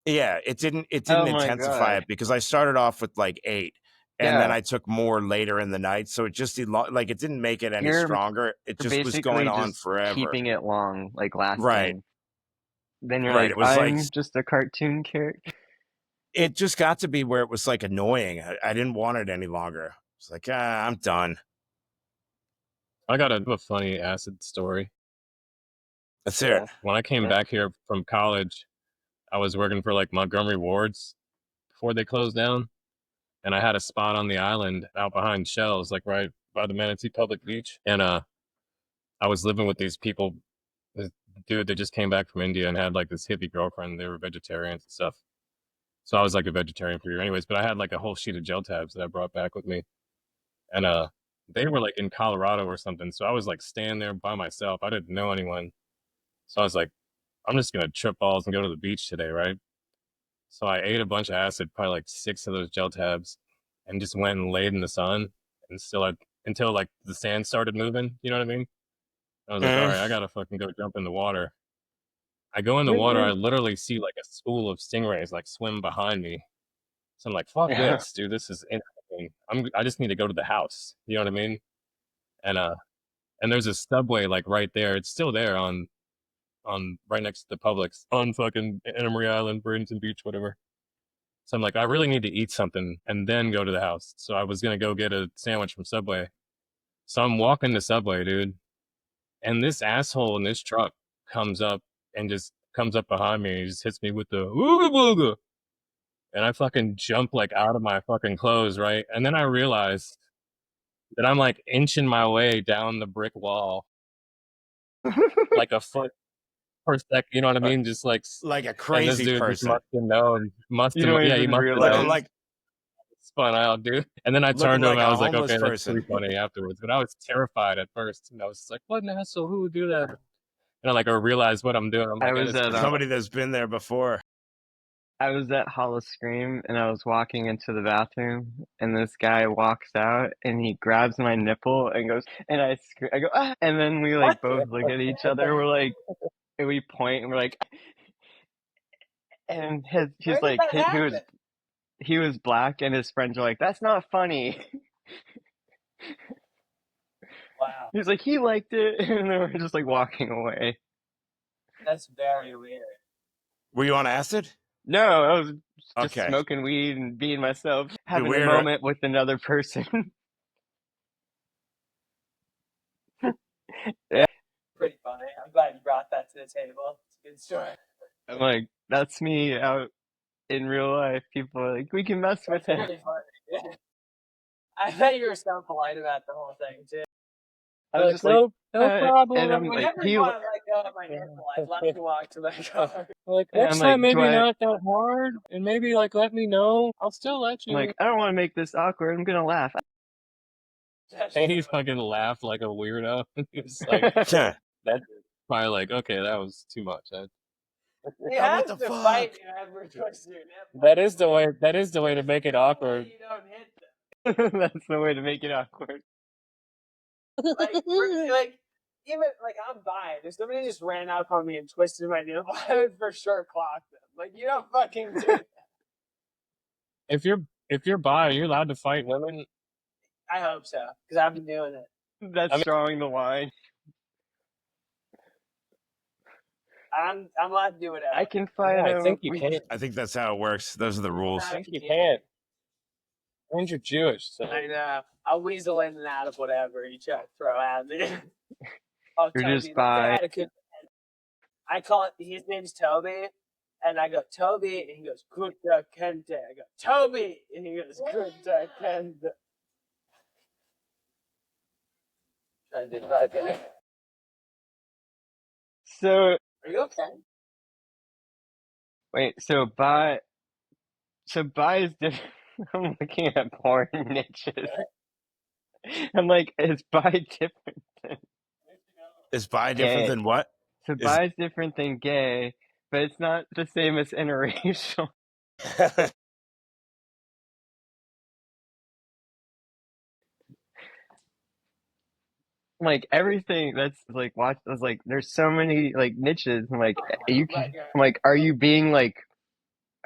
Speaker 1: Yeah, it didn't
Speaker 4: Oh my
Speaker 1: intensify
Speaker 4: God.
Speaker 1: it because I started off with like 8 and then
Speaker 4: Yeah.
Speaker 1: I took more later in the night. So it just like it didn't make it any
Speaker 4: You're-
Speaker 1: stronger. It
Speaker 4: You're
Speaker 1: just was
Speaker 4: basically
Speaker 1: going on
Speaker 4: just
Speaker 1: forever.
Speaker 4: keeping it long, like lasting.
Speaker 1: Right.
Speaker 4: Then you're
Speaker 1: Right,
Speaker 4: like,
Speaker 1: it was like-
Speaker 4: I'm just a cartoon character.
Speaker 1: It just got to be where it was like annoying. I didn't want it any longer. It's like, I'm done.
Speaker 2: I got a funny acid story.
Speaker 1: That's it.
Speaker 2: When I came back here from college, I was working for like Montgomery Wards before they closed down, and I had a spot on the island out behind Shells, like right by the Manatee Public Beach, and I was living with these people. This dude that just came back from India and had like this hippie girlfriend. They were vegetarians and stuff. So I was like a vegetarian for a year anyways, but I had like a whole sheet of gel tabs that I brought back with me. And they were like in Colorado or something. So I was like staying there by myself. I didn't know anyone. So I was like, I'm just gonna trip balls and go to the beach today, right? So I ate a bunch of acid, probably like 6 of those gel tabs, and just went and laid in the sun and until like the sand started moving, you know what I mean? I was like, all right, I gotta fucking go jump in the water. I go in the water, I literally see like a school of stingrays like swim behind me. So I'm like, fuck this, dude. This is interesting. I just need to go to the house. You know what I mean? And there's a subway like right there. It's still there on right next to the Publix on fucking Emery Island, Bradenton Beach, whatever. So I'm like, I really need to eat something and then go to the house. So I was gonna go get a sandwich from Subway. So I'm walking to Subway, dude. And this asshole in this truck comes up and just comes up behind me and he just hits me with the ooga booga. And I fucking jump like out of my fucking clothes, right? And then I realized that I'm like inching my way down the brick wall, like a foot per second, you know what I mean? Just like,
Speaker 1: Like a
Speaker 2: and this
Speaker 1: crazy
Speaker 2: dude just
Speaker 1: person.
Speaker 2: must have known,
Speaker 4: You don't
Speaker 2: yeah, he
Speaker 4: even
Speaker 2: must have
Speaker 4: realize.
Speaker 2: known.
Speaker 1: Like
Speaker 2: Spun out, dude. And then I
Speaker 1: looking
Speaker 2: turned to him
Speaker 1: like
Speaker 2: and I
Speaker 1: a
Speaker 2: was like,
Speaker 1: homeless
Speaker 2: okay, that's pretty
Speaker 1: person.
Speaker 2: funny afterwards. But I was terrified at first. And I was like, what an asshole, who would do that? And I realized what I'm doing. I'm
Speaker 4: I
Speaker 2: like,
Speaker 4: was at
Speaker 1: Somebody that's been there before.
Speaker 4: I was at Hollow Scream and I was walking into the bathroom and this guy walks out and he grabs my nipple and goes and I go ah! And then we like both look at each other. We're like, and we point and we're like, and he's like he was black and his friends are like, that's not funny.
Speaker 3: Wow,
Speaker 4: He's like, he liked it, and then we're just like walking away.
Speaker 3: that's very weird.
Speaker 1: Were you on acid?
Speaker 4: No, I was just
Speaker 1: Okay.
Speaker 4: smoking weed and being myself, having a
Speaker 1: weird, right?
Speaker 4: moment with another person. Yeah.
Speaker 3: Pretty funny. I'm glad you brought that to the table. It's a good story.
Speaker 4: I'm like, that's me out in real life. People are like, we can mess with
Speaker 3: That's
Speaker 4: him.
Speaker 3: pretty funny. Yeah. I bet you were so polite about the whole thing too.
Speaker 4: I was just like,
Speaker 2: no problem.
Speaker 4: and I'm
Speaker 3: I
Speaker 4: like,
Speaker 3: never want to let go of my nipple. I'd let me walk to my car.
Speaker 2: Like,
Speaker 4: and
Speaker 2: next
Speaker 4: I'm
Speaker 2: time,
Speaker 4: like,
Speaker 2: maybe not that hard, and maybe like let me know. I'll still let
Speaker 4: I'm
Speaker 2: you.
Speaker 4: like, I don't want to make this awkward. I'm gonna laugh.
Speaker 2: And he fucking laughed like a weirdo. He was like,
Speaker 1: Yeah.
Speaker 2: that's probably like, okay, that was too much.
Speaker 3: You have to fight you ever twist your nipple.
Speaker 2: That is the way. That is the way to make it awkward.
Speaker 3: You don't hit them.
Speaker 4: That's the way to make it awkward.
Speaker 3: Like even like I'm bi. If somebody just ran up on me and twisted my nipple, I would for sure clock them. Like you don't fucking do that.
Speaker 2: If you're bi, are you allowed to fight women?
Speaker 3: I hope so because I've been doing it.
Speaker 4: That's drawing the line.
Speaker 3: I'm allowed to do whatever.
Speaker 4: I can fight
Speaker 2: I
Speaker 4: him.
Speaker 2: think you can.
Speaker 1: I think that's how it works. Those are the rules.
Speaker 2: I think you can. And you're Jewish, so
Speaker 3: I know. I'll weasel in and out of whatever you try to throw at me.
Speaker 4: You're just bi.
Speaker 3: I call it. His name's Toby, and I go Toby, and he goes Kunta Kente. I go Toby, and he goes Kunta Kente. Trying to do that again.
Speaker 4: So
Speaker 3: Are you okay?
Speaker 4: wait, so bi is different. I'm looking at porn niches. I'm like, is bi different than
Speaker 1: Is bi different
Speaker 4: gay?
Speaker 1: than what?
Speaker 4: So bi is different than gay, but it's not the same as interracial. Like everything that's like watch. I was like, there's so many like niches. I'm like, I'm like, are you being like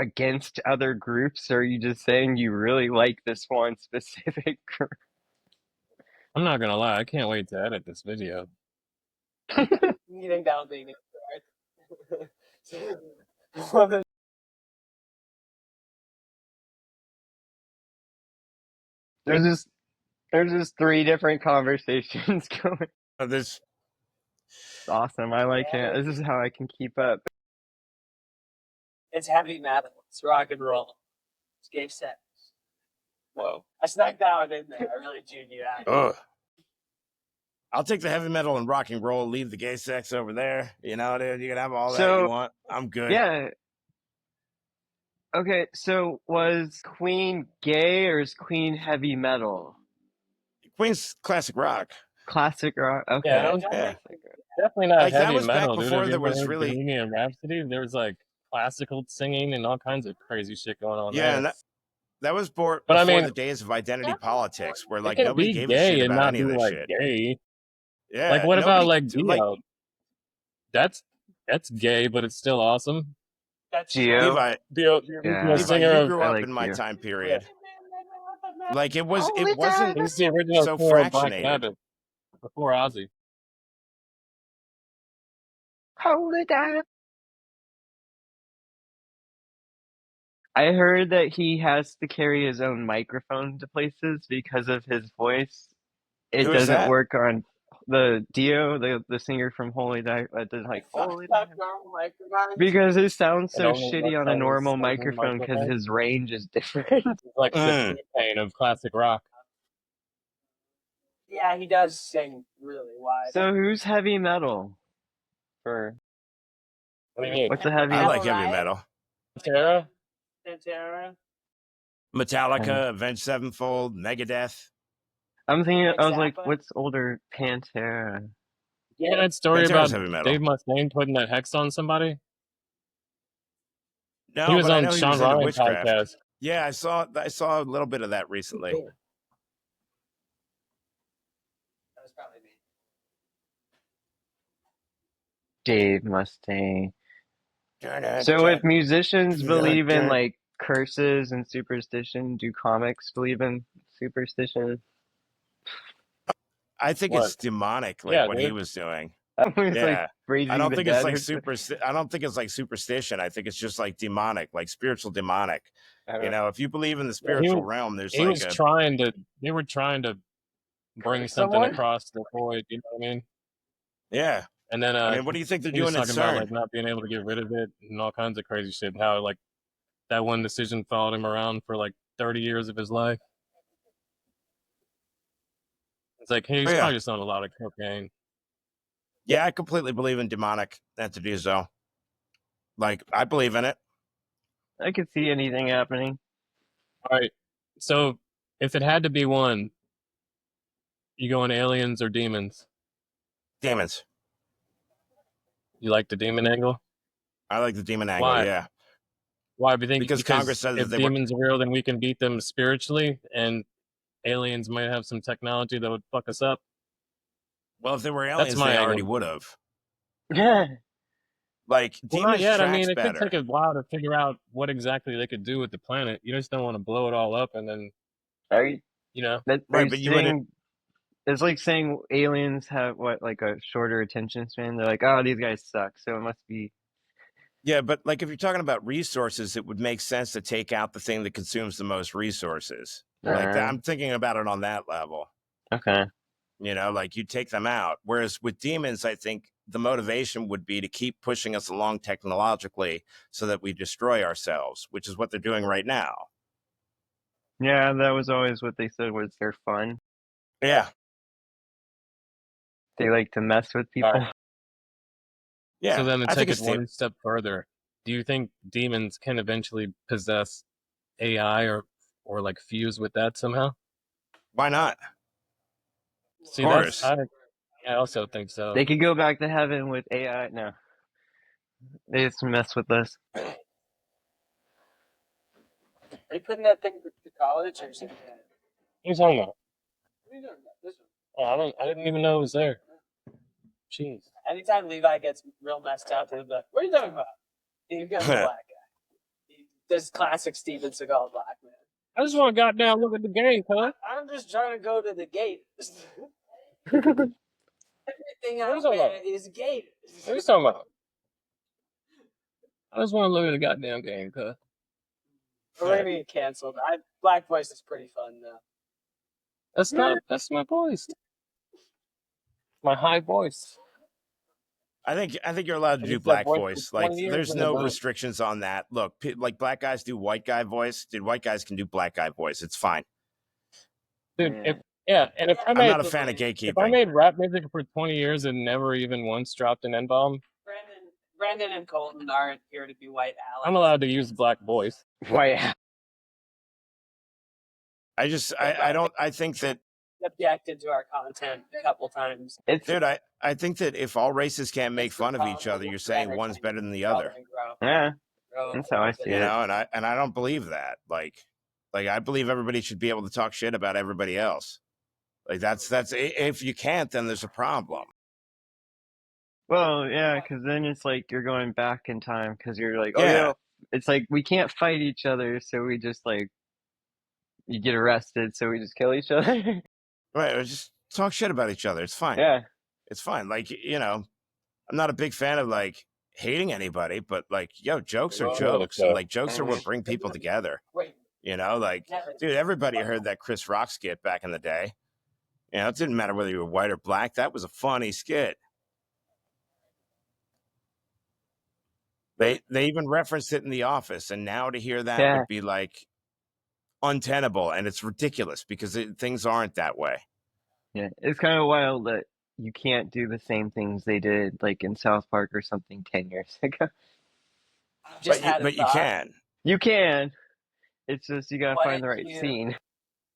Speaker 4: against other groups, or are you just saying you really like this one specific group?
Speaker 2: I'm not gonna lie. I can't wait to edit this video.
Speaker 3: You think that'll be good?
Speaker 4: There's just 3 different conversations going.
Speaker 1: There's
Speaker 4: It's awesome. I like it. This is how I can keep up.
Speaker 3: It's heavy metal. It's rock and roll. It's gay sex.
Speaker 2: Whoa.
Speaker 3: I snuck that one in there. I really chewed you out.
Speaker 1: ugh. I'll take the heavy metal and rock and roll. Leave the gay sex over there. You know, dude. You can have all that you want. I'm good.
Speaker 4: Yeah. Okay, so was Queen gay or is Queen heavy metal?
Speaker 1: Queen's classic rock.
Speaker 4: Classic rock. Okay.
Speaker 2: Yeah,
Speaker 1: Yeah.
Speaker 2: definitely not
Speaker 1: Like, that
Speaker 2: heavy
Speaker 1: was back
Speaker 2: metal, dude.
Speaker 1: before
Speaker 2: Have you
Speaker 1: there
Speaker 2: ever
Speaker 1: was
Speaker 2: heard
Speaker 1: really-
Speaker 2: Bohemian Rhapsody? There was like classical singing and all kinds of crazy shit going on.
Speaker 1: Yeah,
Speaker 2: there.
Speaker 1: and that was before
Speaker 2: But I mean-
Speaker 1: the days of identity politics, where like
Speaker 2: you can
Speaker 1: nobody
Speaker 2: be
Speaker 1: gave a
Speaker 2: gay
Speaker 1: shit
Speaker 2: and
Speaker 1: about
Speaker 2: not
Speaker 1: any
Speaker 2: be
Speaker 1: of this
Speaker 2: like
Speaker 1: shit.
Speaker 2: gay.
Speaker 1: Yeah.
Speaker 2: Like what about
Speaker 1: nobody-
Speaker 2: like Dio? That's That's gay, but it's still awesome.
Speaker 3: That's
Speaker 4: Geo?
Speaker 3: true.
Speaker 1: Levi,
Speaker 4: Yeah.
Speaker 2: The
Speaker 1: Levi,
Speaker 2: singer
Speaker 1: you
Speaker 2: of
Speaker 1: grew
Speaker 4: I
Speaker 1: up
Speaker 4: like
Speaker 1: in my
Speaker 4: you.
Speaker 1: time period. Like it
Speaker 4: Holy
Speaker 1: wasn't
Speaker 2: he's the original
Speaker 1: so
Speaker 2: singer of Black
Speaker 1: fractionated.
Speaker 2: Sabbath before Ozzy.
Speaker 4: Hold it down. I heard that he has to carry his own microphone to places because of his voice. It
Speaker 1: Who is
Speaker 4: doesn't
Speaker 1: that?
Speaker 4: work on the Dio, the singer from Holy Dive. It doesn't like Holy Dive because it sounds
Speaker 2: It
Speaker 4: so
Speaker 2: only
Speaker 4: shitty
Speaker 2: works
Speaker 4: on a
Speaker 2: on
Speaker 4: normal
Speaker 2: his
Speaker 4: microphone because
Speaker 2: microphone.
Speaker 4: his range is different.
Speaker 2: He's like the
Speaker 1: Mm.
Speaker 2: T-Pain of classic rock.
Speaker 3: Yeah, he does sing really wide.
Speaker 4: So who's heavy metal? For
Speaker 2: What do you mean?
Speaker 4: what's a heavy?
Speaker 1: I like heavy
Speaker 3: Riot?
Speaker 1: metal.
Speaker 2: Sarah?
Speaker 3: Santana?
Speaker 1: Metallica, Avenged Sevenfold, Megadeth.
Speaker 4: I'm thinking.
Speaker 3: Like
Speaker 4: I was like,
Speaker 3: Zappa?
Speaker 4: what's older? Pantera.
Speaker 2: You hear that story
Speaker 1: Pantera's
Speaker 2: about
Speaker 1: heavy metal.
Speaker 2: Dave Mustaine putting that hex on somebody?
Speaker 1: No,
Speaker 2: He was
Speaker 1: but I
Speaker 2: on
Speaker 1: know he
Speaker 2: Sean
Speaker 1: was into
Speaker 2: Ryan
Speaker 1: witchcraft.
Speaker 2: podcast.
Speaker 1: Yeah, I saw a little bit of that recently.
Speaker 3: That was probably me.
Speaker 4: Dave Mustaine. So if musicians believe in like curses and superstition, do comics believe in superstition?
Speaker 1: I think
Speaker 2: What?
Speaker 1: it's demonic, like
Speaker 2: Yeah,
Speaker 1: what he
Speaker 2: dude.
Speaker 1: was doing.
Speaker 4: I was like
Speaker 1: Yeah.
Speaker 4: raising
Speaker 1: I don't
Speaker 4: the
Speaker 1: think it's
Speaker 4: dead
Speaker 1: like
Speaker 4: or something.
Speaker 1: I don't think it's like superstition. I think it's just like demonic, like spiritual demonic. You know, if you believe in the spiritual realm, there's
Speaker 2: He
Speaker 1: like
Speaker 2: was
Speaker 1: a
Speaker 2: trying to. They were trying to bring
Speaker 4: Curse
Speaker 2: something
Speaker 4: someone?
Speaker 2: across the void. You know what I mean?
Speaker 1: yeah.
Speaker 2: And then
Speaker 1: I mean, what do you think they're
Speaker 2: he was
Speaker 1: doing at
Speaker 2: talking about
Speaker 1: CERN?
Speaker 2: like not being able to get rid of it and all kinds of crazy shit. How like that one decision followed him around for like 30 years of his life. It's like, hey, he's
Speaker 1: Oh, yeah.
Speaker 2: probably just on a lot of cocaine.
Speaker 1: Yeah, I completely believe in demonic entities, though. Like, I believe in it.
Speaker 4: I could see anything happening.
Speaker 2: All right. So if it had to be one, you going aliens or demons?
Speaker 1: Demons.
Speaker 2: You like the demon angle?
Speaker 1: I like the demon angle.
Speaker 2: Why?
Speaker 1: Yeah,
Speaker 2: Why? Because
Speaker 1: Congress says that
Speaker 2: if
Speaker 1: they were.
Speaker 2: demons are real, then we can beat them spiritually, and aliens might have some technology that would fuck us up.
Speaker 1: Well, if they were
Speaker 2: That's
Speaker 1: aliens,
Speaker 2: my
Speaker 1: they already
Speaker 2: angle.
Speaker 1: would have.
Speaker 4: Yeah.
Speaker 1: Like
Speaker 2: Well, not
Speaker 1: demons
Speaker 2: yet. I
Speaker 1: tracks
Speaker 2: mean, it could
Speaker 1: better.
Speaker 2: take a while to figure out what exactly they could do with the planet. You just don't want to blow it all up, and then
Speaker 4: Are you,
Speaker 2: are
Speaker 1: Right,
Speaker 2: you
Speaker 1: but you would.
Speaker 4: saying it's like saying aliens have what, like a shorter attention span? They're like, oh, these guys suck, so it must be.
Speaker 1: Yeah, but like if you're talking about resources, it would make sense to take out the thing that consumes the most resources. Like that, I'm thinking about it on that level.
Speaker 4: Okay.
Speaker 1: You know, like you take them out. Whereas with demons, I think the motivation would be to keep pushing us along technologically so that we destroy ourselves, which is what they're doing right now.
Speaker 4: Yeah, that was always what they said was their fun.
Speaker 1: Yeah.
Speaker 4: They like to mess with people.
Speaker 2: All right.
Speaker 1: Yeah.
Speaker 2: So then to
Speaker 1: I think
Speaker 2: take it
Speaker 1: it's
Speaker 2: one step further, do you think demons can eventually possess AI or like fuse with that somehow?
Speaker 1: Why not?
Speaker 2: See,
Speaker 1: Of course.
Speaker 2: I also think so.
Speaker 4: They could go back to heaven with AI. No, they just mess with us.
Speaker 3: Are you putting that thing to college or something?
Speaker 2: What are you talking about?
Speaker 3: What are you doing about this one?
Speaker 2: Oh, I didn't even know it was there. Jeez.
Speaker 3: Anytime Levi gets real messed up, he'll be like, what are you talking about? He becomes a black guy. He does classic Steven Seagal black man.
Speaker 2: I just want to goddamn look at the game, huh?
Speaker 3: I'm just trying to go to the gate. Everything out there is gated.
Speaker 2: What are you talking about? I just want to look at the goddamn game, cuz.
Speaker 3: We're gonna get canceled. Black voice is pretty fun though.
Speaker 2: That's my voice. My high voice.
Speaker 1: I think you're allowed to
Speaker 2: I
Speaker 1: do
Speaker 2: did that
Speaker 1: black
Speaker 2: voice for
Speaker 1: voice.
Speaker 2: 20
Speaker 1: Like,
Speaker 2: years
Speaker 1: there's
Speaker 2: in the
Speaker 1: no
Speaker 2: boat.
Speaker 1: restrictions on that. Look, like black guys do white guy voice. Dude, white guys can do black guy voice. It's fine.
Speaker 2: Dude,
Speaker 4: Yeah.
Speaker 2: if I
Speaker 1: I'm
Speaker 2: made
Speaker 1: not a fan of
Speaker 2: if I
Speaker 1: gatekeeping.
Speaker 2: made rap music for 20 years and never even once dropped an N-bomb,
Speaker 3: Brandon and Colton aren't here to be white allies.
Speaker 2: I'm allowed to use black voice.
Speaker 4: Why?
Speaker 1: I think that,
Speaker 3: Objected to our content a couple times.
Speaker 1: dude, I think that if all races can't make fun of each other, you're saying one's better than the other.
Speaker 4: Yeah, that's how I see
Speaker 1: You
Speaker 4: it.
Speaker 1: know, and I don't believe that. Like I believe everybody should be able to talk shit about everybody else. Like that's if you can't, then there's a problem.
Speaker 4: Well, yeah, because then it's like you're going back in time because you're like, oh,
Speaker 1: Yeah,
Speaker 4: it's like we can't fight each other, so we just like you get arrested, so we just kill each other.
Speaker 1: right. Or just talk shit about each other. It's fine.
Speaker 4: Yeah,
Speaker 1: It's fine. Like, I'm not a big fan of like hating anybody, but like, yo, jokes are jokes, and like jokes are what bring people together. Like, dude, everybody heard that Chris Rock skit back in the day. It didn't matter whether you were white or black. That was a funny skit. They even referenced it in The Office, and now to hear that
Speaker 4: yeah,
Speaker 1: would be like untenable, and it's ridiculous because things aren't that way.
Speaker 4: yeah. It's kind of wild that you can't do the same things they did, like in South Park or something 10 years ago.
Speaker 1: But you can.
Speaker 4: You can. It's just you gotta
Speaker 3: What
Speaker 4: find the
Speaker 3: if
Speaker 4: right
Speaker 3: you-
Speaker 4: scene,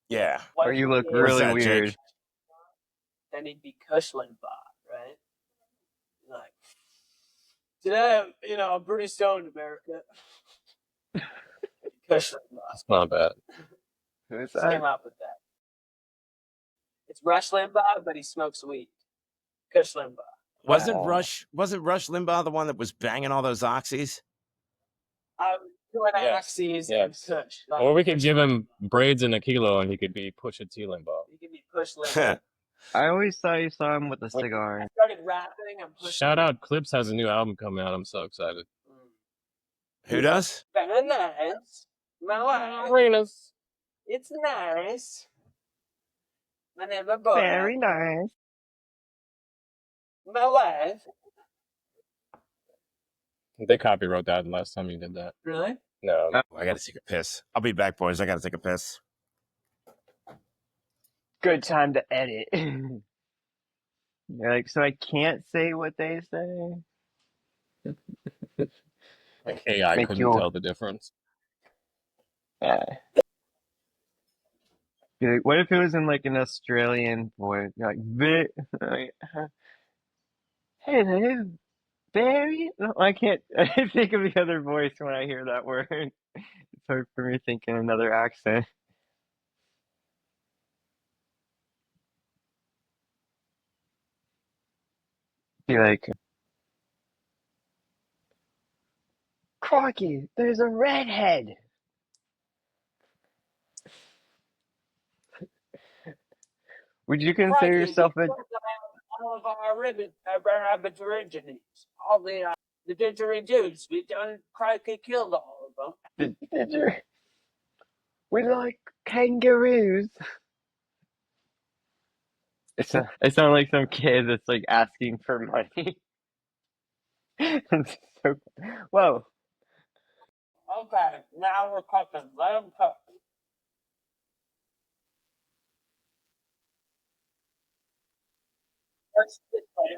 Speaker 1: Yeah.
Speaker 3: What
Speaker 4: or
Speaker 3: if
Speaker 4: you look
Speaker 3: did-
Speaker 1: What's
Speaker 4: really
Speaker 1: that,
Speaker 4: weird.
Speaker 1: Jake?
Speaker 3: Then he'd be Kush Limbaugh, right? Like, today, I'm pretty stoned, America. Kush Limbaugh.
Speaker 2: It's not bad.
Speaker 4: Who's
Speaker 3: Just
Speaker 4: that?
Speaker 3: came up with that. It's Rush Limbaugh, but he smokes weed. Kush Limbaugh.
Speaker 1: Wasn't Rush Limbaugh the one that was banging all those oxys?
Speaker 3: Doing
Speaker 2: Yes,
Speaker 3: axes
Speaker 2: yes.
Speaker 3: and Kush.
Speaker 2: Or we could give him braids and a kilo, and he could be Pusha T Limbaugh.
Speaker 3: He could be Kush Limbaugh.
Speaker 4: I always thought you saw him with a
Speaker 3: I
Speaker 4: cigar.
Speaker 3: started rapping and pushing.
Speaker 2: Shout out, Clips has a new album coming out. I'm so excited.
Speaker 1: Who does?
Speaker 3: Very nice. My wife.
Speaker 2: Arenas.
Speaker 3: It's nice. My name is Boy.
Speaker 4: Very nice.
Speaker 3: My wife.
Speaker 2: They copywrote that last time you did that.
Speaker 3: Really?
Speaker 2: No.
Speaker 1: I got to take a piss. I'll be back, boys. I got to take a piss.
Speaker 4: Good time to edit. You're like, so I can't say what they say.
Speaker 2: Like AI
Speaker 4: Make
Speaker 2: couldn't
Speaker 4: you-
Speaker 2: tell the difference.
Speaker 4: Yeah. Be like, what if it was in like an Australian voice? You're like, hey there, Barry. No, I can't. I think of the other voice when I hear that word. It's hard for me thinking another accent. Be like, crikey, there's a redhead. Would you consider yourself a
Speaker 3: all of our rabbit originates. All the didgeridoos. We done crikey killed all of them.
Speaker 4: We like kangaroos. It sounds like some kid that's like asking for money. It's so, whoa.
Speaker 3: Okay, now we're cooking. Let them cook. What's this way?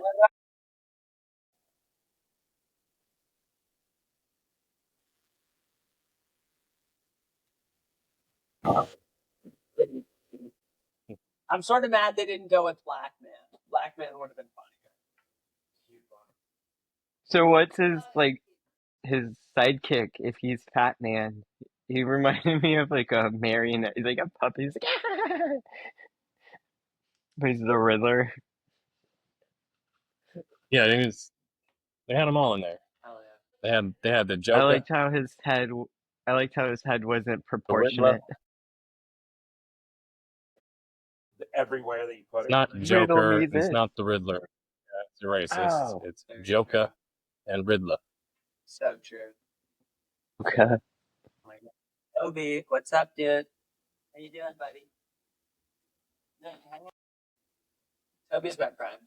Speaker 3: I'm sort of mad they didn't go with Black Man. Black Man would have been funnier.
Speaker 4: So what's his sidekick if he's Fat Man? He reminded me of like a marionette. He's like a puppy. He's like, but he's the Riddler.
Speaker 2: Yeah, they had them all in there.
Speaker 3: Oh yeah.
Speaker 2: They had the Joker.
Speaker 4: I liked how his head wasn't
Speaker 2: the Riddler.
Speaker 4: proportionate.
Speaker 1: Everywhere that you put
Speaker 2: It's not
Speaker 4: Riddle
Speaker 2: Joker.
Speaker 4: me
Speaker 2: It's
Speaker 4: this.
Speaker 2: not the Riddler. It's racist.
Speaker 4: Oh.
Speaker 2: It's Joker and Riddler.
Speaker 3: So true.
Speaker 4: Okay.
Speaker 3: Toby, what's up, dude? How you doing, buddy? Toby's got Prime.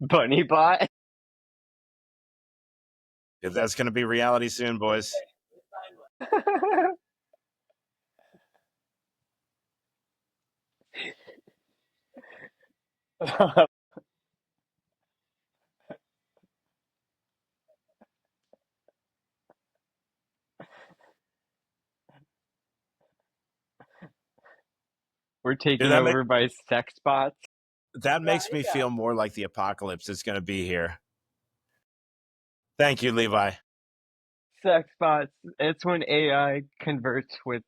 Speaker 4: Bunny bot.
Speaker 1: That's going to be reality soon, boys.
Speaker 4: We're taken
Speaker 1: that
Speaker 4: over by sex bots.
Speaker 1: That makes me feel more like the apocalypse is going to be here. Thank you, Levi.
Speaker 4: Sex bots. It's when AI converts with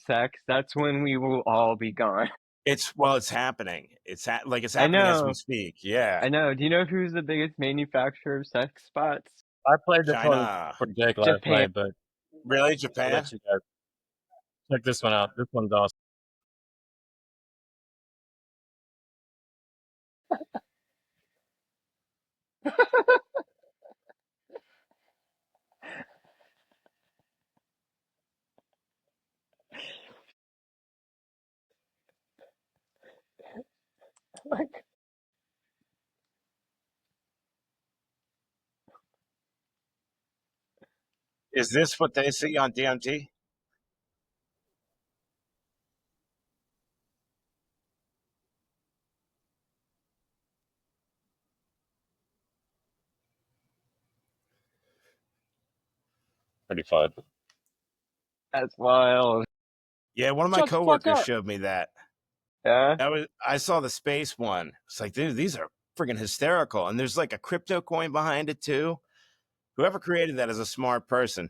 Speaker 4: sex. That's when we will all be gone.
Speaker 1: It's happening. It's
Speaker 4: I
Speaker 1: happening as we
Speaker 4: know.
Speaker 1: speak. Yeah.
Speaker 4: I know. Do you know who's the biggest manufacturer of sex bots?
Speaker 2: I played this one
Speaker 1: China.
Speaker 2: for Jake last
Speaker 4: Japan.
Speaker 2: night, but
Speaker 1: Really?
Speaker 2: I'll
Speaker 1: Japan?
Speaker 2: let you guys check this one out. This one's awesome.
Speaker 1: Is this what they see on DMT?
Speaker 2: Pretty fun.
Speaker 4: That's wild.
Speaker 1: Yeah, one of my
Speaker 2: Shut the fuck
Speaker 1: coworkers
Speaker 2: up.
Speaker 1: showed me that.
Speaker 4: Yeah.
Speaker 1: I saw the space one. It's like, dude, these are freaking hysterical. And there's like a crypto coin behind it too. Whoever created that is a smart person.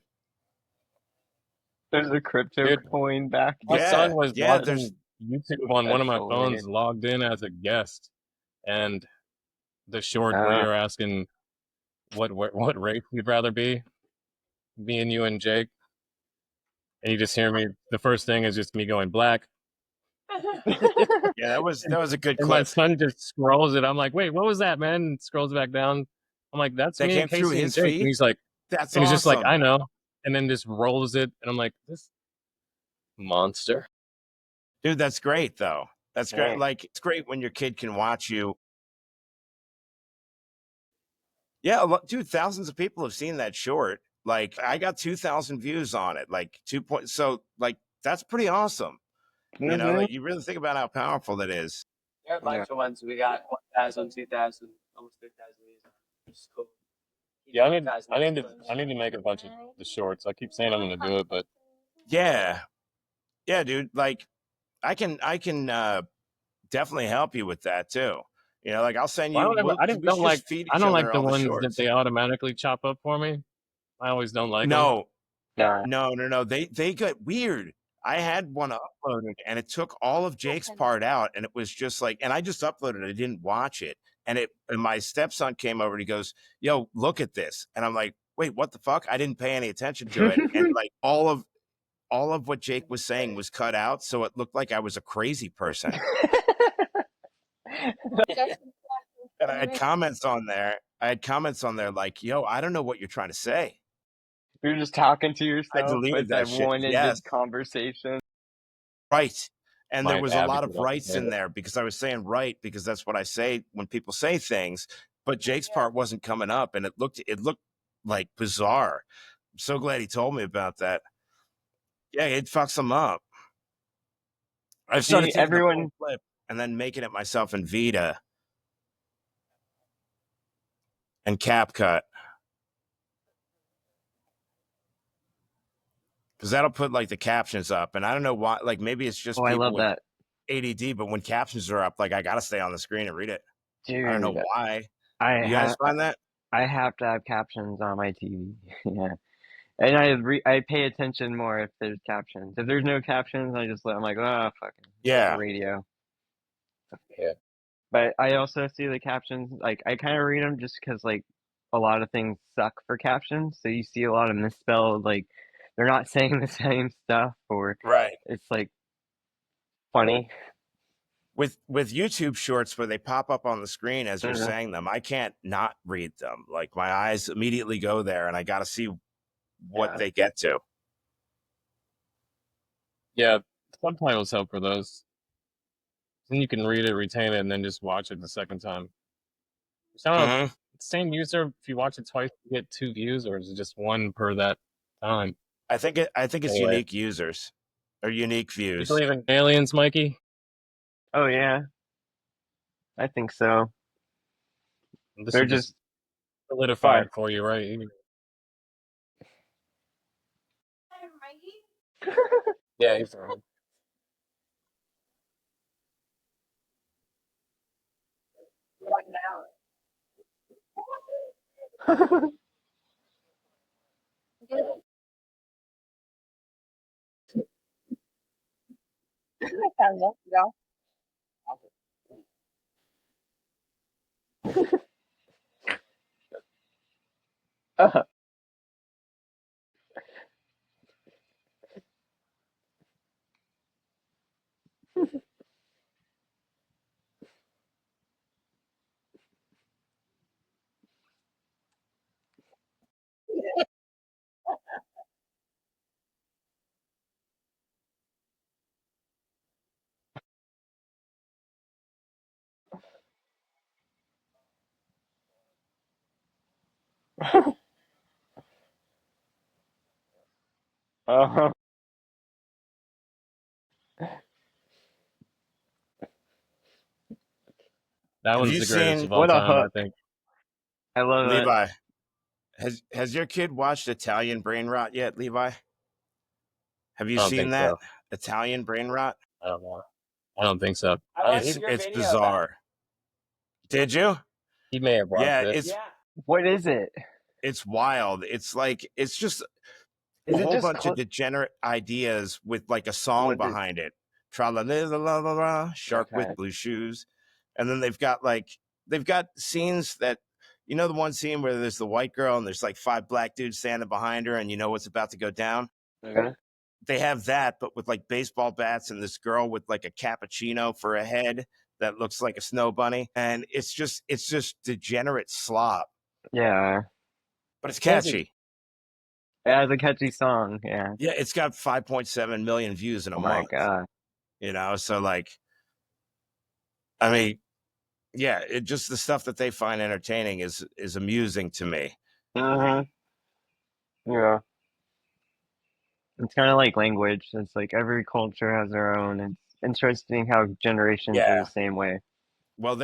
Speaker 4: There's a crypto
Speaker 2: Dude,
Speaker 4: coin back.
Speaker 2: my son was
Speaker 1: Yeah, there's
Speaker 2: watching YouTube on one of
Speaker 4: That's
Speaker 2: my phones,
Speaker 4: hilarious.
Speaker 2: logged in as a guest, and the short where
Speaker 4: Uh,
Speaker 2: you're asking what race you'd rather be, me and you and Jake, and you just hear me. The first thing is just me going black,
Speaker 1: yeah, that was a good
Speaker 2: and my
Speaker 1: clip.
Speaker 2: son just scrolls it. I'm like, wait, what was that, man? And scrolls back down. I'm like, that's
Speaker 1: That
Speaker 2: me
Speaker 1: came
Speaker 2: and
Speaker 1: through
Speaker 2: Casey and
Speaker 1: his
Speaker 2: Jake, and
Speaker 1: feed.
Speaker 2: he's like,
Speaker 1: That's
Speaker 2: and he's just like,
Speaker 1: awesome.
Speaker 2: I know, and then just rolls it, and I'm like, this monster.
Speaker 1: Dude, that's great though. That's great.
Speaker 4: Hey.
Speaker 1: Like, it's great when your kid can watch you. Yeah, dude, thousands of people have seen that short. Like, I got 2,000 views on it. Like, 2 point. So, like, that's pretty awesome. You know, like, you really think about how powerful that is.
Speaker 3: There are a bunch of ones we got 1,000, 2,000, almost 3,000 views on. Which is cool.
Speaker 2: Yeah, I need to make a bunch of the shorts. I keep saying I'm gonna do it, but
Speaker 1: Yeah, yeah, dude. Like, I can definitely help you with that too. You know, like, I'll send
Speaker 2: well,
Speaker 1: you.
Speaker 2: I
Speaker 1: We
Speaker 2: just don't
Speaker 1: should
Speaker 2: like
Speaker 1: just feed
Speaker 2: I
Speaker 1: each
Speaker 2: don't like
Speaker 1: other
Speaker 2: the
Speaker 1: all the
Speaker 2: ones that
Speaker 1: shorts.
Speaker 2: they automatically chop up for me. I always don't like them.
Speaker 1: No,
Speaker 4: Nah.
Speaker 1: no. They get weird. I had one uploaded and it took all of Jake's part out, and it was just like, and I just uploaded it. I didn't watch it. And my stepson came over and he goes, "Yo, look at this." And I'm like, "Wait, what the fuck?" I didn't pay any attention to it. And like all of what Jake was saying was cut out, so it looked like I was a crazy person. And I had comments on there. Like, "Yo, I don't know what you're trying to say."
Speaker 4: You're just talking to
Speaker 1: I
Speaker 4: yourself
Speaker 1: deleted
Speaker 4: with
Speaker 1: that
Speaker 4: that
Speaker 1: shit.
Speaker 4: one-ended
Speaker 1: Yes.
Speaker 4: conversation.
Speaker 1: Right. And there
Speaker 2: Might
Speaker 1: was a lot
Speaker 2: advocate
Speaker 1: of
Speaker 2: on
Speaker 1: rights in
Speaker 2: it.
Speaker 1: there because I was saying right because that's what I say when people say things, but Jake's part wasn't coming up and it looked like bizarre. I'm so glad he told me about that. Yeah, it fucks them up. I've started
Speaker 4: See,
Speaker 1: taking the full
Speaker 4: everyone.
Speaker 1: clip and then making it myself in Vita and CapCut because that'll put like the captions up. And I don't know why, like maybe it's just
Speaker 4: Oh, I
Speaker 1: people
Speaker 4: love
Speaker 1: with
Speaker 4: that,
Speaker 1: ADD, but when captions are up, like I got to stay on the screen and read it. I don't know
Speaker 4: dude.
Speaker 1: why.
Speaker 4: I
Speaker 1: You guys
Speaker 4: have
Speaker 1: find that?
Speaker 4: I have to have captions on my TV. Yeah, and I pay attention more if there's captions. If there's no captions, I'm like, oh, fucking
Speaker 1: Yeah.
Speaker 4: radio.
Speaker 2: Yeah.
Speaker 4: But I also see the captions, like I kind of read them just because like a lot of things suck for captions. So you see a lot of misspelled, like they're not saying the same stuff, or
Speaker 1: Right.
Speaker 4: it's like funny.
Speaker 1: With YouTube shorts where they pop up on the screen as you're
Speaker 4: Mhm.
Speaker 1: saying them, I can't not read them. Like my eyes immediately go there and I got to see what
Speaker 4: Yeah.
Speaker 1: they get to.
Speaker 2: Yeah, subtitles help for those. Then you can read it, retain it, and then just watch it the second time. So I don't know,
Speaker 1: Mhm.
Speaker 2: same user, if you watch it twice, you get 2 views, or is it just 1 per that time?
Speaker 1: I think it's
Speaker 2: Anyway.
Speaker 1: unique users or unique
Speaker 2: You
Speaker 1: views.
Speaker 2: believe in aliens, Mikey?
Speaker 4: Oh yeah, I think so.
Speaker 2: This
Speaker 4: They're
Speaker 2: will just
Speaker 4: just
Speaker 2: solidify
Speaker 4: fun.
Speaker 2: it for you, right? Yeah, he's
Speaker 4: Uh-huh.
Speaker 2: That
Speaker 1: Have
Speaker 2: one's
Speaker 1: you
Speaker 2: the greatest
Speaker 1: seen
Speaker 2: of all
Speaker 4: What a
Speaker 2: time, I
Speaker 4: hook.
Speaker 2: think.
Speaker 4: I love it.
Speaker 1: Levi? Has your kid watched Italian Brain Rot yet, Levi? Have you
Speaker 2: I don't
Speaker 1: seen
Speaker 2: think
Speaker 1: that
Speaker 2: so.
Speaker 1: Italian Brain Rot?
Speaker 2: I don't know. I don't think so.
Speaker 3: I watched your
Speaker 1: It's
Speaker 3: video about
Speaker 1: bizarre. Did you?
Speaker 2: He may have watched
Speaker 1: Yeah,
Speaker 2: it.
Speaker 1: it's
Speaker 3: Yeah.
Speaker 4: What is it?
Speaker 1: it's wild. It's like it's just a
Speaker 4: Is it
Speaker 1: whole
Speaker 4: just
Speaker 1: bunch of degenerate ideas with like a song
Speaker 4: what is
Speaker 1: behind it. Tra la la la la la, shark
Speaker 4: okay?
Speaker 1: with blue shoes, and then they've got scenes that the one scene where there's the white girl and there's like 5 black dudes standing behind her, and you know what's about to go down.
Speaker 4: Okay.
Speaker 1: They have that, but with like baseball bats and this girl with like a cappuccino for a head that looks like a snow bunny, and it's just degenerate slop,
Speaker 4: Yeah.
Speaker 1: but it's
Speaker 4: It has a,
Speaker 1: catchy.
Speaker 4: it has a catchy song. Yeah.
Speaker 1: Yeah, it's got 5.7 million views in a
Speaker 4: Oh my
Speaker 1: month.
Speaker 4: god.
Speaker 1: So like, I mean, yeah, it just the stuff that they find entertaining is amusing to me.
Speaker 4: Mm-hmm. Yeah. It's kind of like language. It's like every culture has their own. It's interesting how generations are
Speaker 1: Yeah.
Speaker 4: the same way.
Speaker 1: Well,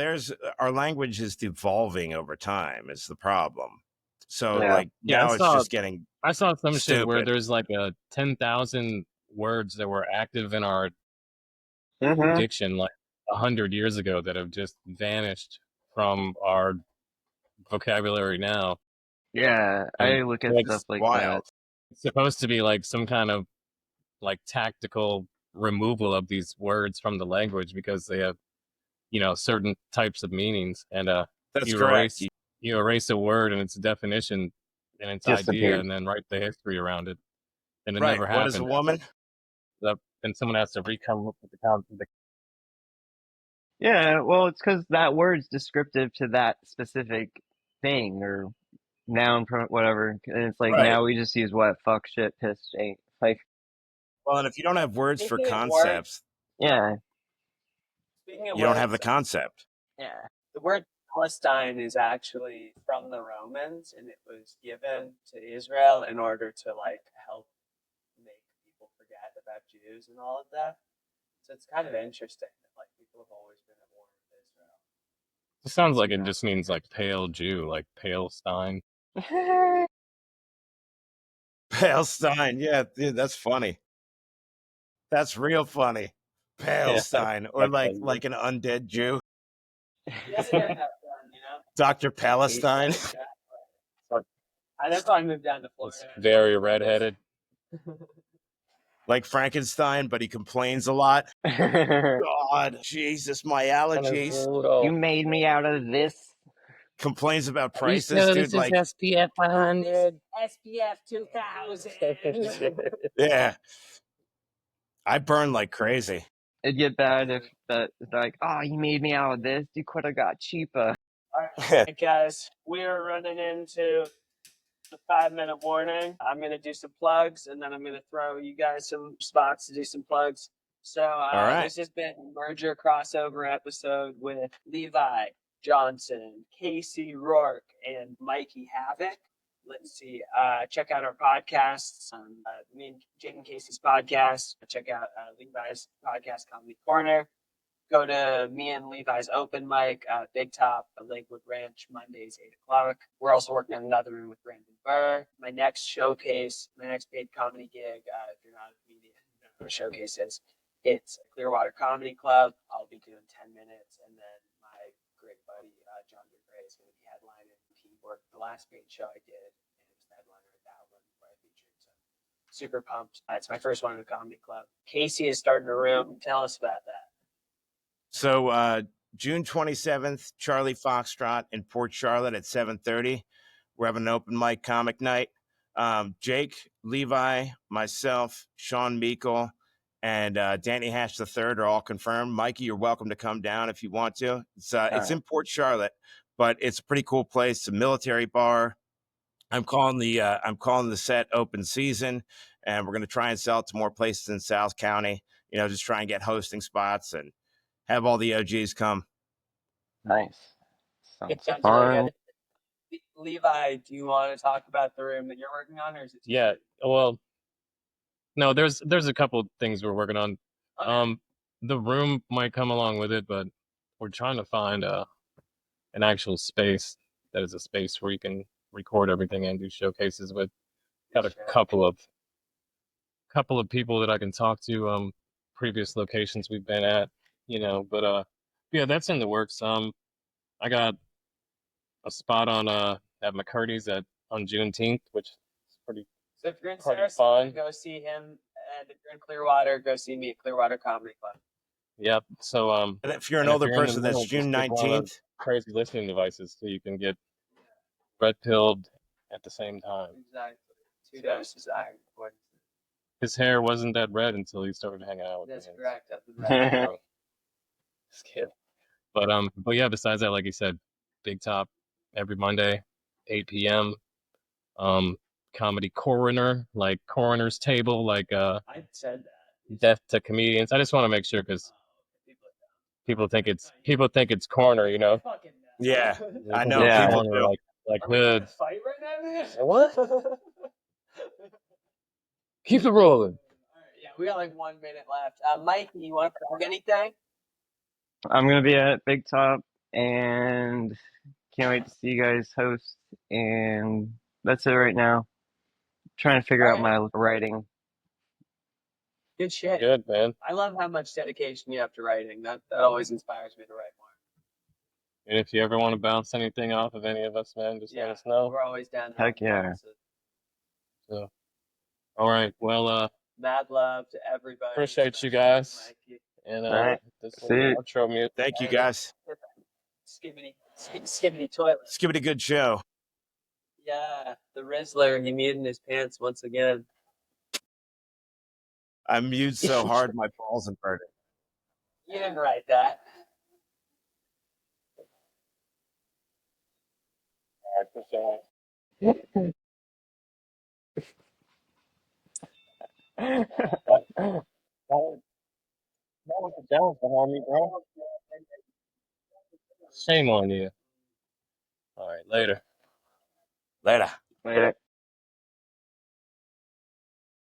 Speaker 1: our language is devolving over time is the problem. So
Speaker 4: Yeah.
Speaker 1: like
Speaker 2: Yeah,
Speaker 1: now it's just getting
Speaker 2: I saw some shit where
Speaker 1: stupid.
Speaker 2: there's like 10,000 words that were active in our
Speaker 4: Mm-hmm.
Speaker 2: diction like 100 years ago that have just vanished from our vocabulary now.
Speaker 4: Yeah.
Speaker 2: And
Speaker 4: I look at
Speaker 2: like
Speaker 4: stuff
Speaker 1: It's
Speaker 4: like that.
Speaker 1: wild.
Speaker 2: it's supposed to be like some kind of like tactical removal of these words from the language because they have, certain types of meanings. And
Speaker 1: That's
Speaker 2: you
Speaker 1: correct.
Speaker 2: erase a word and its definition and its idea
Speaker 4: Disappeared.
Speaker 2: and then write the history around it. And it
Speaker 1: Right.
Speaker 2: never
Speaker 1: What is a
Speaker 2: happened.
Speaker 1: woman?
Speaker 2: Then someone has to come up with the count.
Speaker 4: Yeah. Well, it's because that word's descriptive to that specific thing or noun, whatever. And it's like
Speaker 1: Right.
Speaker 4: now we just use what fuck, shit, piss, shit. Like,
Speaker 1: Well, and if you don't have words for
Speaker 3: Speaking of words,
Speaker 1: concepts,
Speaker 4: yeah.
Speaker 3: speaking of
Speaker 1: you don't have
Speaker 3: words,
Speaker 1: the concept.
Speaker 3: yeah, the word Palestine is actually from the Romans, and it was given to Israel in order to like help make people forget about Jews and all of that. So it's kind of interesting that like people have always been at war with Israel.
Speaker 2: It sounds like it just means like pale Jew, like Palestine.
Speaker 1: Palestine. Yeah, dude, that's funny. That's real funny.
Speaker 2: Yeah,
Speaker 1: Palestine, or like an undead Jew,
Speaker 3: Yes, I have fun,
Speaker 1: Dr. Palestine,
Speaker 3: That's why I moved down to
Speaker 2: it's
Speaker 3: Florida.
Speaker 2: very redheaded.
Speaker 1: like Frankenstein, but he complains a lot. God, Jesus, my allergies.
Speaker 4: You made me out of this.
Speaker 1: Complains about prices, dude. Like,
Speaker 2: SPF 100.
Speaker 3: SPF 2000.
Speaker 1: yeah, I burn like crazy.
Speaker 4: It'd get bad if that they're like, oh, you made me out of this. You could have got cheaper.
Speaker 3: All right, guys, we are running into the 5-minute warning. I'm gonna do some plugs, and then I'm gonna throw you guys some spots to do some plugs. So
Speaker 1: All right.
Speaker 3: this has been a merger crossover episode with Levi Johnson, Casey Ruark, and Mikey Havoc. Let's see. Check out our podcasts on me and Jake and Casey's podcast. Check out Levi's podcast, Comedy Corner. Go to me and Levi's open mic, Big Top, Lakewood Ranch, Mondays, 8 o'clock. We're also working on another room with Brandon Burr. My next showcase, my next paid comedy gig, if you're not a comedian, you don't know what a showcase is, it's Clearwater Comedy Club. I'll be doing 10 minutes, and then my great buddy, John DeGray, is going to be headlining. He work. The last paint show I did, and it was the headliner at that one where I featured. So super pumped. It's my first one in a comedy club. Casey is starting a room. Tell us about that.
Speaker 1: So June 27th, Charlie Foxtrot in Port Charlotte at 7:30. We're having an open mic comic night. Jake, Levi, myself, Sean Meikle, and Danny Hash III are all confirmed. Mikey, you're welcome to come down if you want to. It's in Port Charlotte, but it's a pretty cool place. It's a military bar. I'm calling the set open season, and we're going to try and sell it to more places in South County. You know, just try and get hosting spots and have all the OGs come.
Speaker 4: Nice.
Speaker 3: It
Speaker 4: Sounds
Speaker 3: sounds
Speaker 4: fun.
Speaker 3: really good. Levi, do you want to talk about the room that you're working on, or is it?
Speaker 2: Yeah. Well, no, there's a couple of things we're working on.
Speaker 3: Okay.
Speaker 2: The room might come along with it, but we're trying to find an actual space that is a space where you can record everything and do showcases with. Got a couple of people that I can talk to, previous locations we've been at, you know, but yeah, that's in the works. I got a spot on at McCurdy's on Juneteenth, which is pretty.
Speaker 3: So if you're in
Speaker 2: Pretty
Speaker 3: Sarasota,
Speaker 2: fun.
Speaker 3: go see him, and if you're in Clearwater, go see me at Clearwater Comedy Club.
Speaker 2: Yep. So
Speaker 1: And if you're an
Speaker 2: and if
Speaker 1: older
Speaker 2: you're in the
Speaker 1: person, that's
Speaker 2: middle,
Speaker 1: June
Speaker 2: just get one of
Speaker 1: 19th.
Speaker 2: those crazy listening devices so you can get red pilled at the same time.
Speaker 3: Exactly. 2 doses iron.
Speaker 2: His hair wasn't that red until he started hanging out with
Speaker 3: That's
Speaker 2: me.
Speaker 3: correct.
Speaker 2: Just kidding. But yeah, besides that, like you said, Big Top every Monday, 8 p.m. Comedy Coroner, like Coroner's Table, like
Speaker 3: I said that.
Speaker 2: Death to Comedians. I just want to make sure because people think it's Coroner, you know.
Speaker 1: Yeah, I know.
Speaker 4: Yeah.
Speaker 1: People
Speaker 2: Coroner,
Speaker 1: do.
Speaker 2: like
Speaker 3: Are we gonna
Speaker 2: Hood.
Speaker 3: fight right now, man?
Speaker 2: What? Keep it rolling.
Speaker 3: Yeah, we got like 1 minute left. Mike, you want to plug anything?
Speaker 4: I'm gonna be at Big Top and can't wait to see you guys host. And that's it right now. Trying to figure out my writing.
Speaker 3: Good shit.
Speaker 2: Good, man.
Speaker 3: I love how much dedication you have to writing. That always inspires me to write more.
Speaker 2: And if you ever want to bounce anything off of any of us, man, just let us know.
Speaker 3: We're always down to
Speaker 4: Heck yeah.
Speaker 2: So, all right. Well,
Speaker 3: mad love to everybody.
Speaker 2: appreciate you guys.
Speaker 3: Mikey.
Speaker 2: And
Speaker 4: All right.
Speaker 2: this is
Speaker 4: See you.
Speaker 2: outro music.
Speaker 1: Thank you, guys.
Speaker 3: Skibbity toilet.
Speaker 1: Skibbity good show.
Speaker 3: Yeah, the Rizzler, he muted in his pants once again.
Speaker 1: I mewed so hard my balls inverted.
Speaker 3: You didn't write that.
Speaker 2: That was a jealous behind me, bro. Shame on you. All right, later.
Speaker 1: Later.
Speaker 4: Later.